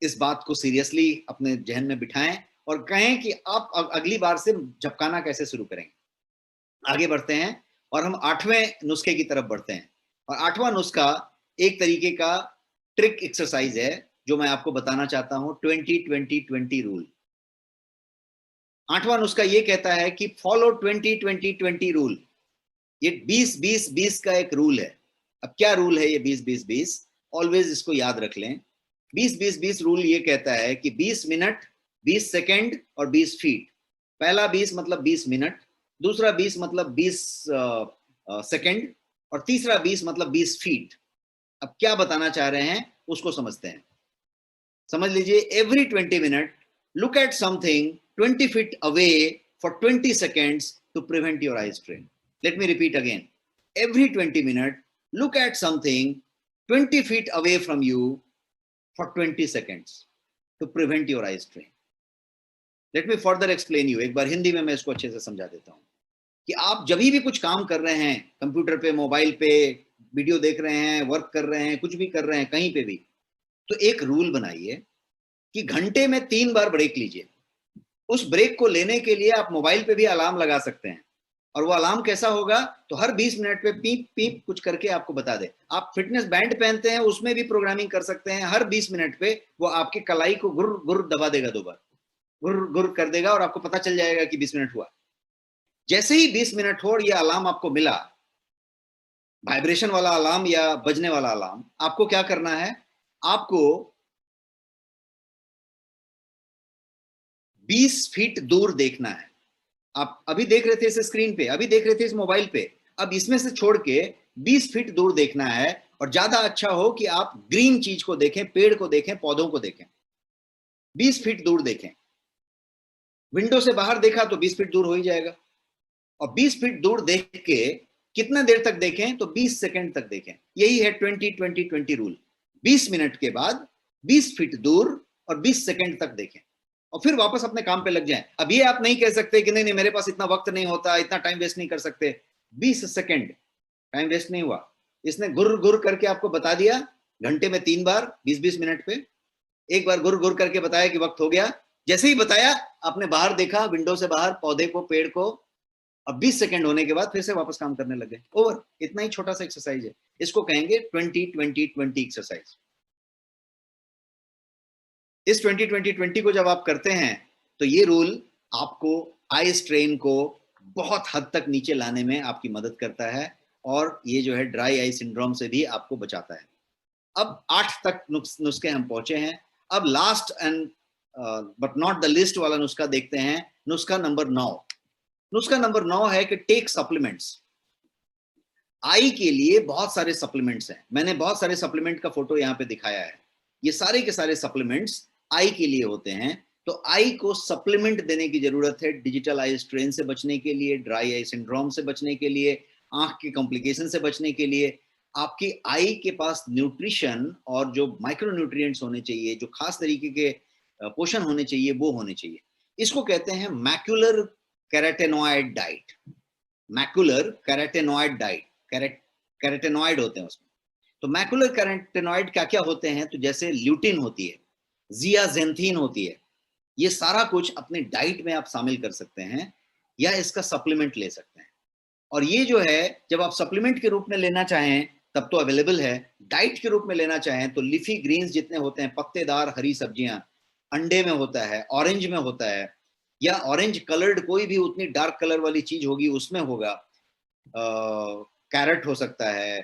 इस बात को सीरियसली अपने जहन में बिठाएं और कहें कि आप अगली बार से झपकाना कैसे शुरू करेंगे। आगे बढ़ते हैं और हम 8वें नुस्खे की तरफ बढ़ते हैं। और 8वां नुस्खा एक तरीके का ट्रिक एक्सरसाइज है, जो मैं आपको बताना चाहता हूं, 20-20-20 रूल। 8वां नुस्खा ये कहता है कि फॉलो 20-20-20 रूल। ये 20-20-20 का एक रूल है। अब क्या रूल है ये 20-20-20? ऑलवेज इसको याद रख लें। 20-20-20 रूल ये कहता है कि 20 मिनट, 20 सेकेंड और 20 फीट। पहला 20 मतलब 20 मिनट, दूसरा 20 मतलब 20 सेकेंड, और तीसरा 20 मतलब 20 फीट। अब क्या बताना चाह रहे हैं उसको समझते हैं। समझ लीजिए, every 20 minute look at something 20 feet away for 20 seconds to prevent your eye strain. Let me repeat again. Every 20 minutes, look at something 20 feet away from you for 20 seconds to prevent your eye strain. Let me further explain you. एक बार हिंदी में मैं इसको अच्छे से समझा देता हूँ कि आप जब भी कुछ काम कर रहे हैं, कंप्यूटर पे, मोबाइल पे, वीडियो देख रहे हैं, वर्क कर रहे हैं, कुछ भी कर रहे हैं, कहीं पे भी, तो एक रूल बनाइए कि घंटे में 3 बार ब्रेक लीजिए। उस ब्रेक को लेने के लिए आप मोबाइल पे भी अलार्म लगा सकते हैं, और वो अलार्म कैसा होगा, तो हर 20 मिनट पे पीप पीप कुछ करके आपको बता दे। आप फिटनेस बैंड पहनते हैं, उसमें भी प्रोग्रामिंग कर सकते हैं, हर 20 मिनट पे वो आपकी कलाई को गुर गुर दबा देगा, 2 बार गुर गुर कर देगा, और आपको पता चल जाएगा कि 20 मिनट हुआ। जैसे ही 20 मिनट हो और ये अलार्म आपको मिला, वाइब्रेशन वाला अलार्म या बजने वाला अलार्म, आपको क्या करना है, आपको 20 फीट दूर देखना है। आप अभी देख रहे थे इस स्क्रीन पे, अभी देख रहे थे इस मोबाइल पे, अब इसमें से छोड़ के 20 फीट दूर देखना है, और ज्यादा अच्छा हो कि आप ग्रीन चीज को देखें, पेड़ को देखें, पौधों को देखें। 20 फीट दूर देखें। विंडो से बाहर देखा तो 20 फीट दूर हो ही जाएगा, और 20 फीट दूर देख के कितना देर तक देखें, तो 20 सेकंड तक देखें। यही है 20-20-20 रूल। 20 मिनट के बाद 20 फीट दूर और 20 सेकंड तक देखें, और फिर वापस अपने काम पे लग जाएं। अब ये आप नहीं कह सकते कि नहीं नहीं मेरे पास इतना वक्त नहीं होता, इतना टाइम वेस्ट नहीं कर सकते। 20 सेकंड टाइम वेस्ट नहीं हुआ, इसने गुर गुर करके आपको बता दिया, घंटे में 3 बार 20-20 मिनट पे, एक बार गुर गुर करके बताया कि वक्त हो गया। जैसे ही बताया, आपने बाहर देखा, विंडो से बाहर पौधे को, पेड़ को, अब 20 सेकंड होने के बाद फिर से वापस काम करने लगे। ओवर। इतना ही छोटा सा एक्सरसाइज है, इसको कहेंगे 20-20-20 एक्सरसाइज। इस 20-20-20 को जब आप करते हैं, तो ये रूल आपको आई स्ट्रेन को बहुत हद तक नीचे लाने में आपकी मदद करता है, और ये जो है ड्राई आई सिंड्रोम से भी आपको बचाता है। अब 8 तक नुस्खे हम पहुंचे हैं। अब last and but not the list वाला नुस्खा देखते हैं, नुस्खा नंबर 9। नुस्खा नंबर 9 है कि टेक सप्लीमेंट्स। आई के लिए बहुत सारे सप्लीमेंट्स हैं, मैंने बहुत सारे सप्लीमेंट का फोटो यहाँ पे दिखाया है। ये सारे के सारे सप्लीमेंट्स आई के लिए होते हैं। तो आई को सप्लीमेंट देने की जरूरत है, डिजिटल आई स्ट्रेन से बचने के लिए, ड्राई आई सिंड्रोम से बचने के लिए, आंख के कॉम्प्लिकेशन से बचने के लिए। आपकी आई के पास न्यूट्रिशन और जो माइक्रो न्यूट्रिएंट्स होने चाहिए, जो खास तरीके के पोषण होने चाहिए, वो होने चाहिए। इसको कहते हैं macular carotenoid diet. Macular carotenoid diet, carotenoid होते हैं उसमें। तो मैक्यूलर कैरोटेनॉइड क्या क्या होते हैं, तो जैसे ल्यूटिन होती है, जियाजेंथीन होती है, ये सारा कुछ अपने डाइट में आप शामिल कर सकते हैं, या इसका सप्लीमेंट ले सकते हैं। और ये जो है, जब आप सप्लीमेंट के रूप में लेना चाहें तब तो अवेलेबल है, डाइट के रूप में लेना चाहें तो लीफी ग्रीन्स जितने होते हैं, पत्तेदार हरी सब्जियां, अंडे में होता है, ऑरेंज में होता है, या ऑरेंज कलर्ड कोई भी उतनी डार्क कलर वाली चीज होगी उसमें होगा। कैरेट हो सकता है,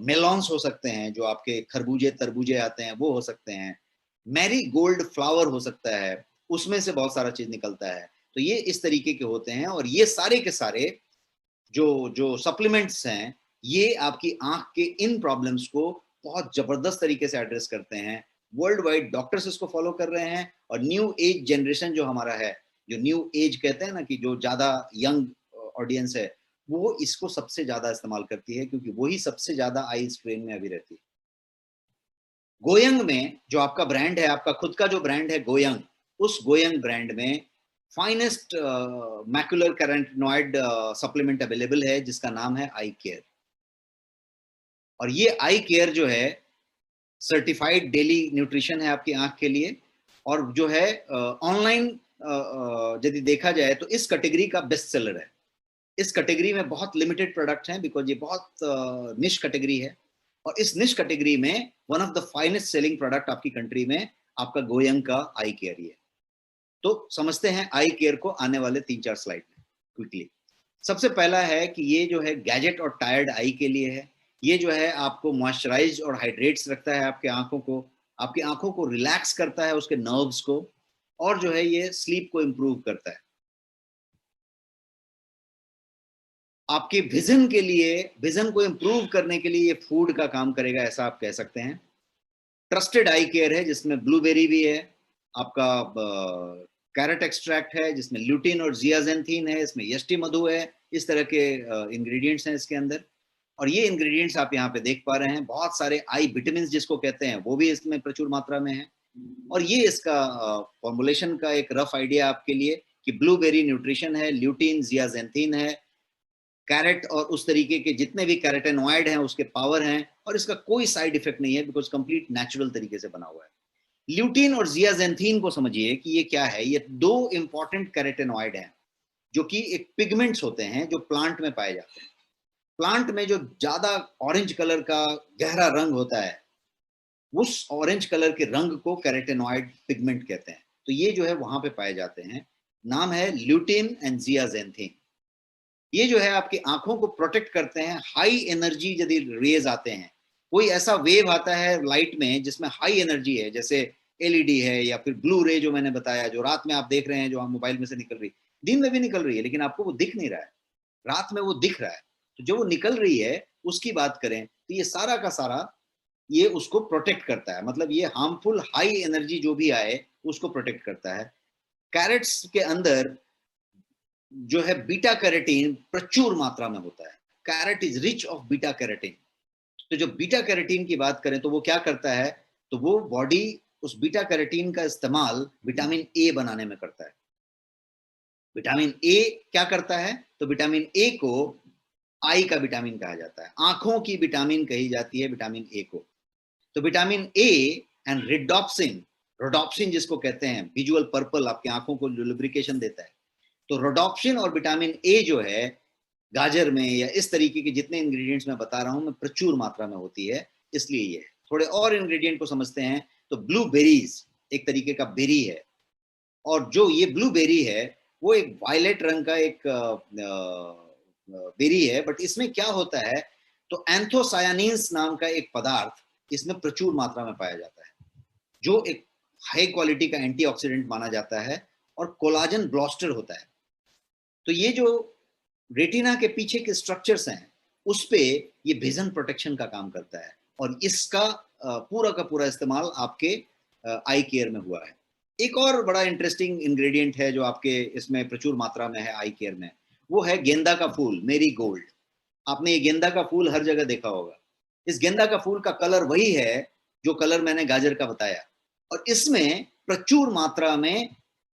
मेलॉन्स हो सकते हैं, जो आपके खरबूजे तरबूजे आते हैं वो हो सकते हैं, मैरी गोल्ड फ्लावर हो सकता है, उसमें से बहुत सारा चीज निकलता है। तो ये इस तरीके के होते हैं, और ये सारे के सारे जो जो सप्लीमेंट्स हैं, ये आपकी आंख के इन प्रॉब्लम्स को बहुत जबरदस्त तरीके से एड्रेस करते हैं। वर्ल्ड वाइड डॉक्टर्स इसको फॉलो कर रहे हैं, और न्यू एज जनरेशन जो हमारा है, जो न्यू एज कहते हैं ना, कि जो ज्यादा यंग ऑडियंस है, वो इसको सबसे ज्यादा इस्तेमाल करती है, क्योंकि वही सबसे ज्यादा आई स्ट्रेन में अभी रहती है। गोयंग में जो आपका ब्रांड है, आपका खुद का जो ब्रांड है गोयंग, उस गोयंग ब्रांड में finest macular carotenoid supplement available है, जिसका नाम है आई केयर। और ये आई केयर जो है सर्टिफाइड डेली न्यूट्रिशन है आपकी आंख के लिए, और जो है ऑनलाइन यदि देखा जाए तो इस कैटेगरी का बेस्ट सेलर है। इस कैटेगरी में बहुत लिमिटेड प्रोडक्ट हैं, बिकॉज ये बहुत निश कैटेगरी है, और इस निश कैटेगरी में one of the finest selling product आपकी कंट्री में आपका गोयंग का आई केयर ही है। तो समझते हैं आई केयर को आने वाले 3-4 स्लाइड में क्विकली। सबसे पहला है कि ये जो है गैजेट और टायर्ड आई के लिए है। ये जो है आपको मॉइस्चराइज और हाइड्रेट्स रखता है आपके आंखों को, आपकी आंखों को रिलैक्स करता है, उसके नर्व्स को, और जो है ये स्लीप को इम्प्रूव करता है। आपके विजन के लिए, विजन को इम्प्रूव करने के लिए ये फूड का काम करेगा, ऐसा आप कह सकते हैं। ट्रस्टेड आई केयर है, जिसमें ब्लूबेरी भी है, आपका कैरेट एक्सट्रैक्ट है जिसमें ल्यूटिन और जियाजेंथीन है, इसमें यष्टि मधु है, इस तरह के इंग्रेडिएंट्स हैं इसके अंदर। और ये इंग्रेडिएंट्स आप यहाँ पे देख पा रहे हैं, बहुत सारे आई विटामिन जिसको कहते हैं वो भी इसमें प्रचुर मात्रा में है। और ये इसका फॉर्मुलेशन का एक रफ आइडिया आपके लिए कि ब्लूबेरी न्यूट्रिशन है, ल्यूटिन जियाजेंथीन है, कैरेट और उस तरीके के जितने भी कैरोटेनॉइड हैं उसके पावर हैं, और इसका कोई साइड इफेक्ट नहीं है, बिकॉज कंप्लीट नेचुरल तरीके से बना हुआ है। ल्यूटीन और जियाजेंथीन को समझिए कि ये क्या है। ये दो इंपॉर्टेंट कैरोटेनॉइड हैं जो कि एक पिगमेंट्स होते हैं जो प्लांट में पाए जाते हैं। प्लांट में जो ज्यादा ऑरेंज कलर का गहरा रंग होता है, उस ऑरेंज कलर के रंग को कैरोटेनॉइड पिगमेंट कहते हैं। तो ये जो है वहां पे पाए जाते हैं। नाम है ल्यूटीन एंड जियाजेंथीन। ये जो है आपकी आंखों को प्रोटेक्ट करते हैं। हाई एनर्जी यदि रेज आते हैं, कोई ऐसा वेव आता है लाइट में जिसमें हाई एनर्जी है, जैसे एलईडी है या फिर ब्लू रे जो मैंने बताया, जो रात में आप देख रहे हैं, जो हम मोबाइल में से निकल रही, दिन में भी निकल रही है लेकिन आपको वो दिख नहीं रहा है, रात में वो दिख रहा है। तो जो वो निकल रही है उसकी बात करें तो ये सारा का सारा ये उसको प्रोटेक्ट करता है। मतलब ये हार्मफुल हाई एनर्जी जो भी आए उसको प्रोटेक्ट करता है। कैरेट्स के अंदर जो है बीटा कैरोटीन प्रचुर मात्रा में होता है। Carrot is rich of beta carotene. तो जो बीटा कैरोटीन की बात करें तो वो क्या करता है, तो वो बॉडी उस बीटा कैरोटीन का इस्तेमाल विटामिन ए बनाने में करता है। विटामिन ए क्या करता है, तो विटामिन ए को आई का विटामिन कहा जाता है, आंखों की विटामिन कही जाती है विटामिन ए को। तो विटामिन ए एंड रिडोप्सिन, रोडोप्सिन जिसको कहते हैं, विजुअल पर्पल, आपकी आंखों को लुब्रिकेशन देता है। तो रोडोप्सिन और विटामिन ए जो है गाजर में या इस तरीके के जितने इंग्रेडिएंट्स मैं बता रहा हूं में प्रचुर मात्रा में होती है, इसलिए ये। थोड़े और इंग्रेडिएंट को समझते हैं तो ब्लूबेरीज एक तरीके का बेरी है, और जो ये ब्लूबेरी है वो एक वायलेट रंग का एक बेरी है। बट इसमें क्या होता है, तो एंथोसायानिन्स नाम का एक पदार्थ इसमें प्रचुर मात्रा में पाया जाता है, जो एक हाई क्वालिटी का एंटीऑक्सीडेंट माना जाता है, और कोलाजन ब्लास्टर होता है। तो ये जो रेटिना के पीछे के स्ट्रक्चर्स हैं उस पे ये विजन प्रोटेक्शन का काम करता है, और इसका पूरा का पूरा इस्तेमाल आपके आई केयर में हुआ है। एक और बड़ा इंटरेस्टिंग इंग्रेडिएंट है जो आपके इसमें प्रचुर मात्रा में है आई केयर में, वो है गेंदा का फूल, मेरी गोल्ड। आपने ये गेंदा का फूल हर जगह देखा होगा। इस गेंदा का फूल का कलर वही है जो कलर मैंने गाजर का बताया, और इसमें प्रचुर मात्रा में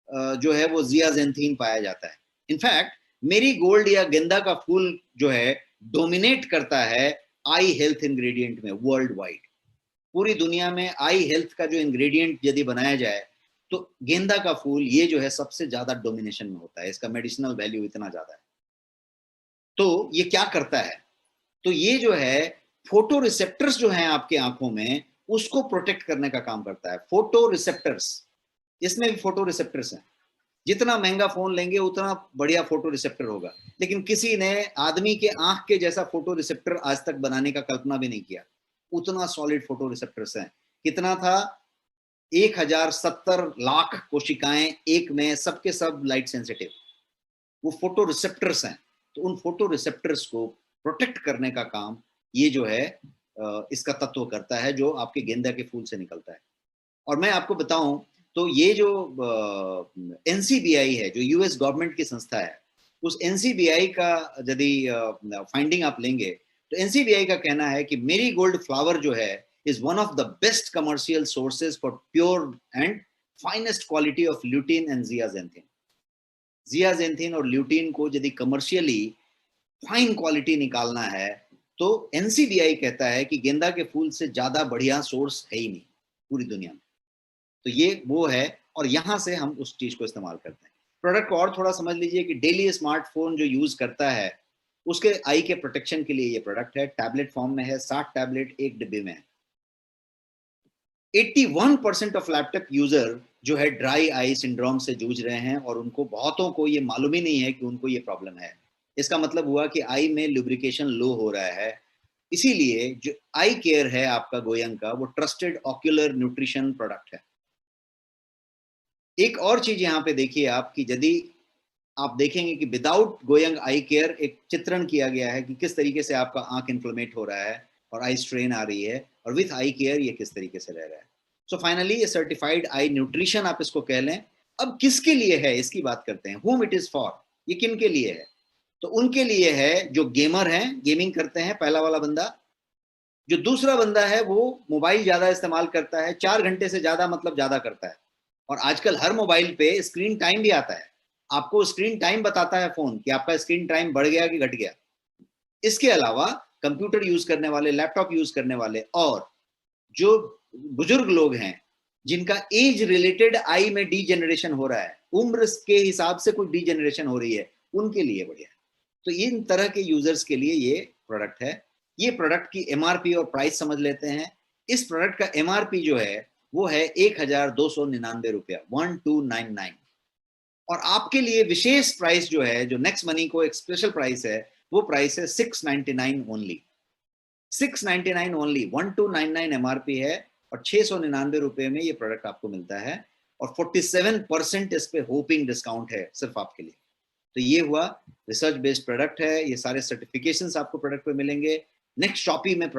जो है वो जियाजेंथीन पाया जाता है। इनफैक्ट मेरी गोल्ड या गेंदा का फूल जो है डोमिनेट करता है आई हेल्थ इंग्रेडिएंट में वर्ल्ड वाइड। पूरी दुनिया में आई हेल्थ का जो इंग्रेडिएंट यदि बनाया जाए तो गेंदा का फूल ये जो है सबसे ज्यादा डोमिनेशन में होता है, इसका मेडिसिनल वैल्यू इतना ज्यादा है। तो ये क्या करता है, तो ये जो है फोटो रिसेप्टर्स जो हैं आपके आंखों में उसको प्रोटेक्ट करने का काम करता है। फोटो रिसेप्टर्स, इसमें भी फोटो रिसेप्टर्स हैं। जितना महंगा फोन लेंगे उतना बढ़िया फोटो रिसेप्टर होगा, लेकिन किसी ने आदमी के आंख के जैसा फोटो रिसेप्टर आज तक बनाने का कल्पना भी नहीं किया। उतना सॉलिड फोटो रिसेप्टर्स हैं। कितना था, 1070 लाख कोशिकाएं एक में, सबके सब लाइट सेंसिटिव, वो फोटो रिसेप्टर्स हैं। तो उन फोटो रिसेप्टर्स को प्रोटेक्ट करने का काम ये जो है इसका तत्व करता है, जो आपके गेंदा के फूल से निकलता है। और मैं आपको बताऊं तो ये जो एनसीबीआई है, जो यूएस गवर्नमेंट की संस्था है, उस एनसीबीआई का यदि फाइंडिंग आप लेंगे तो एनसीबीआई का कहना है कि मेरी गोल्ड फ्लावर जो है is one of the best commercial sources for pure and finest quality of lutein and zeaxanthin. Zeaxanthin और ल्यूटीन को यदि कमर्शियली फाइन क्वालिटी निकालना है तो एनसीबीआई कहता है कि गेंदा के फूल से ज्यादा बढ़िया सोर्स है ही नहीं पूरी दुनिया में। तो ये वो है, और यहां से हम उस चीज को इस्तेमाल करते हैं। प्रोडक्ट को और थोड़ा समझ लीजिए कि डेली स्मार्टफोन जो यूज करता है उसके आई के प्रोटेक्शन के लिए ये प्रोडक्ट है। टैबलेट फॉर्म में है, 60 टैबलेट एक डिब्बे में है। 81% ऑफ लैपटॉप यूजर जो है ड्राई आई सिंड्रोम से जूझ रहे हैं, और उनको बहुतों को ये मालूम ही नहीं है कि उनको ये प्रॉब्लम है। इसका मतलब हुआ कि आई में लुब्रिकेशन लो हो रहा है। इसीलिए जो आई केयर है आपका गोयंग का, वो ट्रस्टेड ऑक्यूलर न्यूट्रिशन प्रोडक्ट है। एक और चीज यहाँ पे देखिए आप, कि यदि आप देखेंगे कि विदाउट गोयंग आई केयर एक चित्रण किया गया है कि किस तरीके से आपका आंख इन्फ्लेमेट हो रहा है और आई स्ट्रेन आ रही है, और विथ आई केयर ये किस तरीके से रह रहा है। सो फाइनली ये सर्टिफाइड आई न्यूट्रिशन आप इसको कह लें। अब किसके लिए है इसकी बात करते हैं, whom it is for, ये किन के लिए है। तो उनके लिए है जो गेमर हैं, गेमिंग करते हैं, पहला वाला बंदा। जो दूसरा बंदा है वो मोबाइल ज्यादा इस्तेमाल करता है, 4 घंटे से ज्यादा मतलब ज्यादा करता है। और आजकल हर मोबाइल पे स्क्रीन टाइम भी आता है, आपको स्क्रीन टाइम बताता है फोन कि आपका स्क्रीन टाइम बढ़ गया कि घट गया। इसके अलावा कंप्यूटर यूज करने वाले, लैपटॉप यूज करने वाले, और जो बुजुर्ग लोग हैं जिनका एज रिलेटेड आई में डीजेनरेशन हो रहा है, उम्र के हिसाब से कुछ डीजेनरेशन हो रही है, उनके लिए बढ़िया। तो इन तरह के यूजर्स के लिए ये प्रोडक्ट है। ये प्रोडक्ट की एमआरपी और प्राइस समझ लेते हैं। इस प्रोडक्ट का एमआरपी जो है वो है 1299 रुपया, 1299। और आपके लिए विशेष प्राइस जो है, जो नेक्स्ट मनी को एक स्पेशल प्राइस है, वो प्राइस है 699 ओनली। 699 ओनली, 1299 एमआरपी है और 699 रुपए में ये प्रोडक्ट आपको मिलता है। और 47% इस पे होपिंग डिस्काउंट है सिर्फ आपके लिए। तो ये हुआ रिसर्च बेस्ड प्रोडक्ट है, ये सारे सर्टिफिकेशंस आपको प्रोडक्ट पे मिलेंगे। नेक्स्ट शॉपी में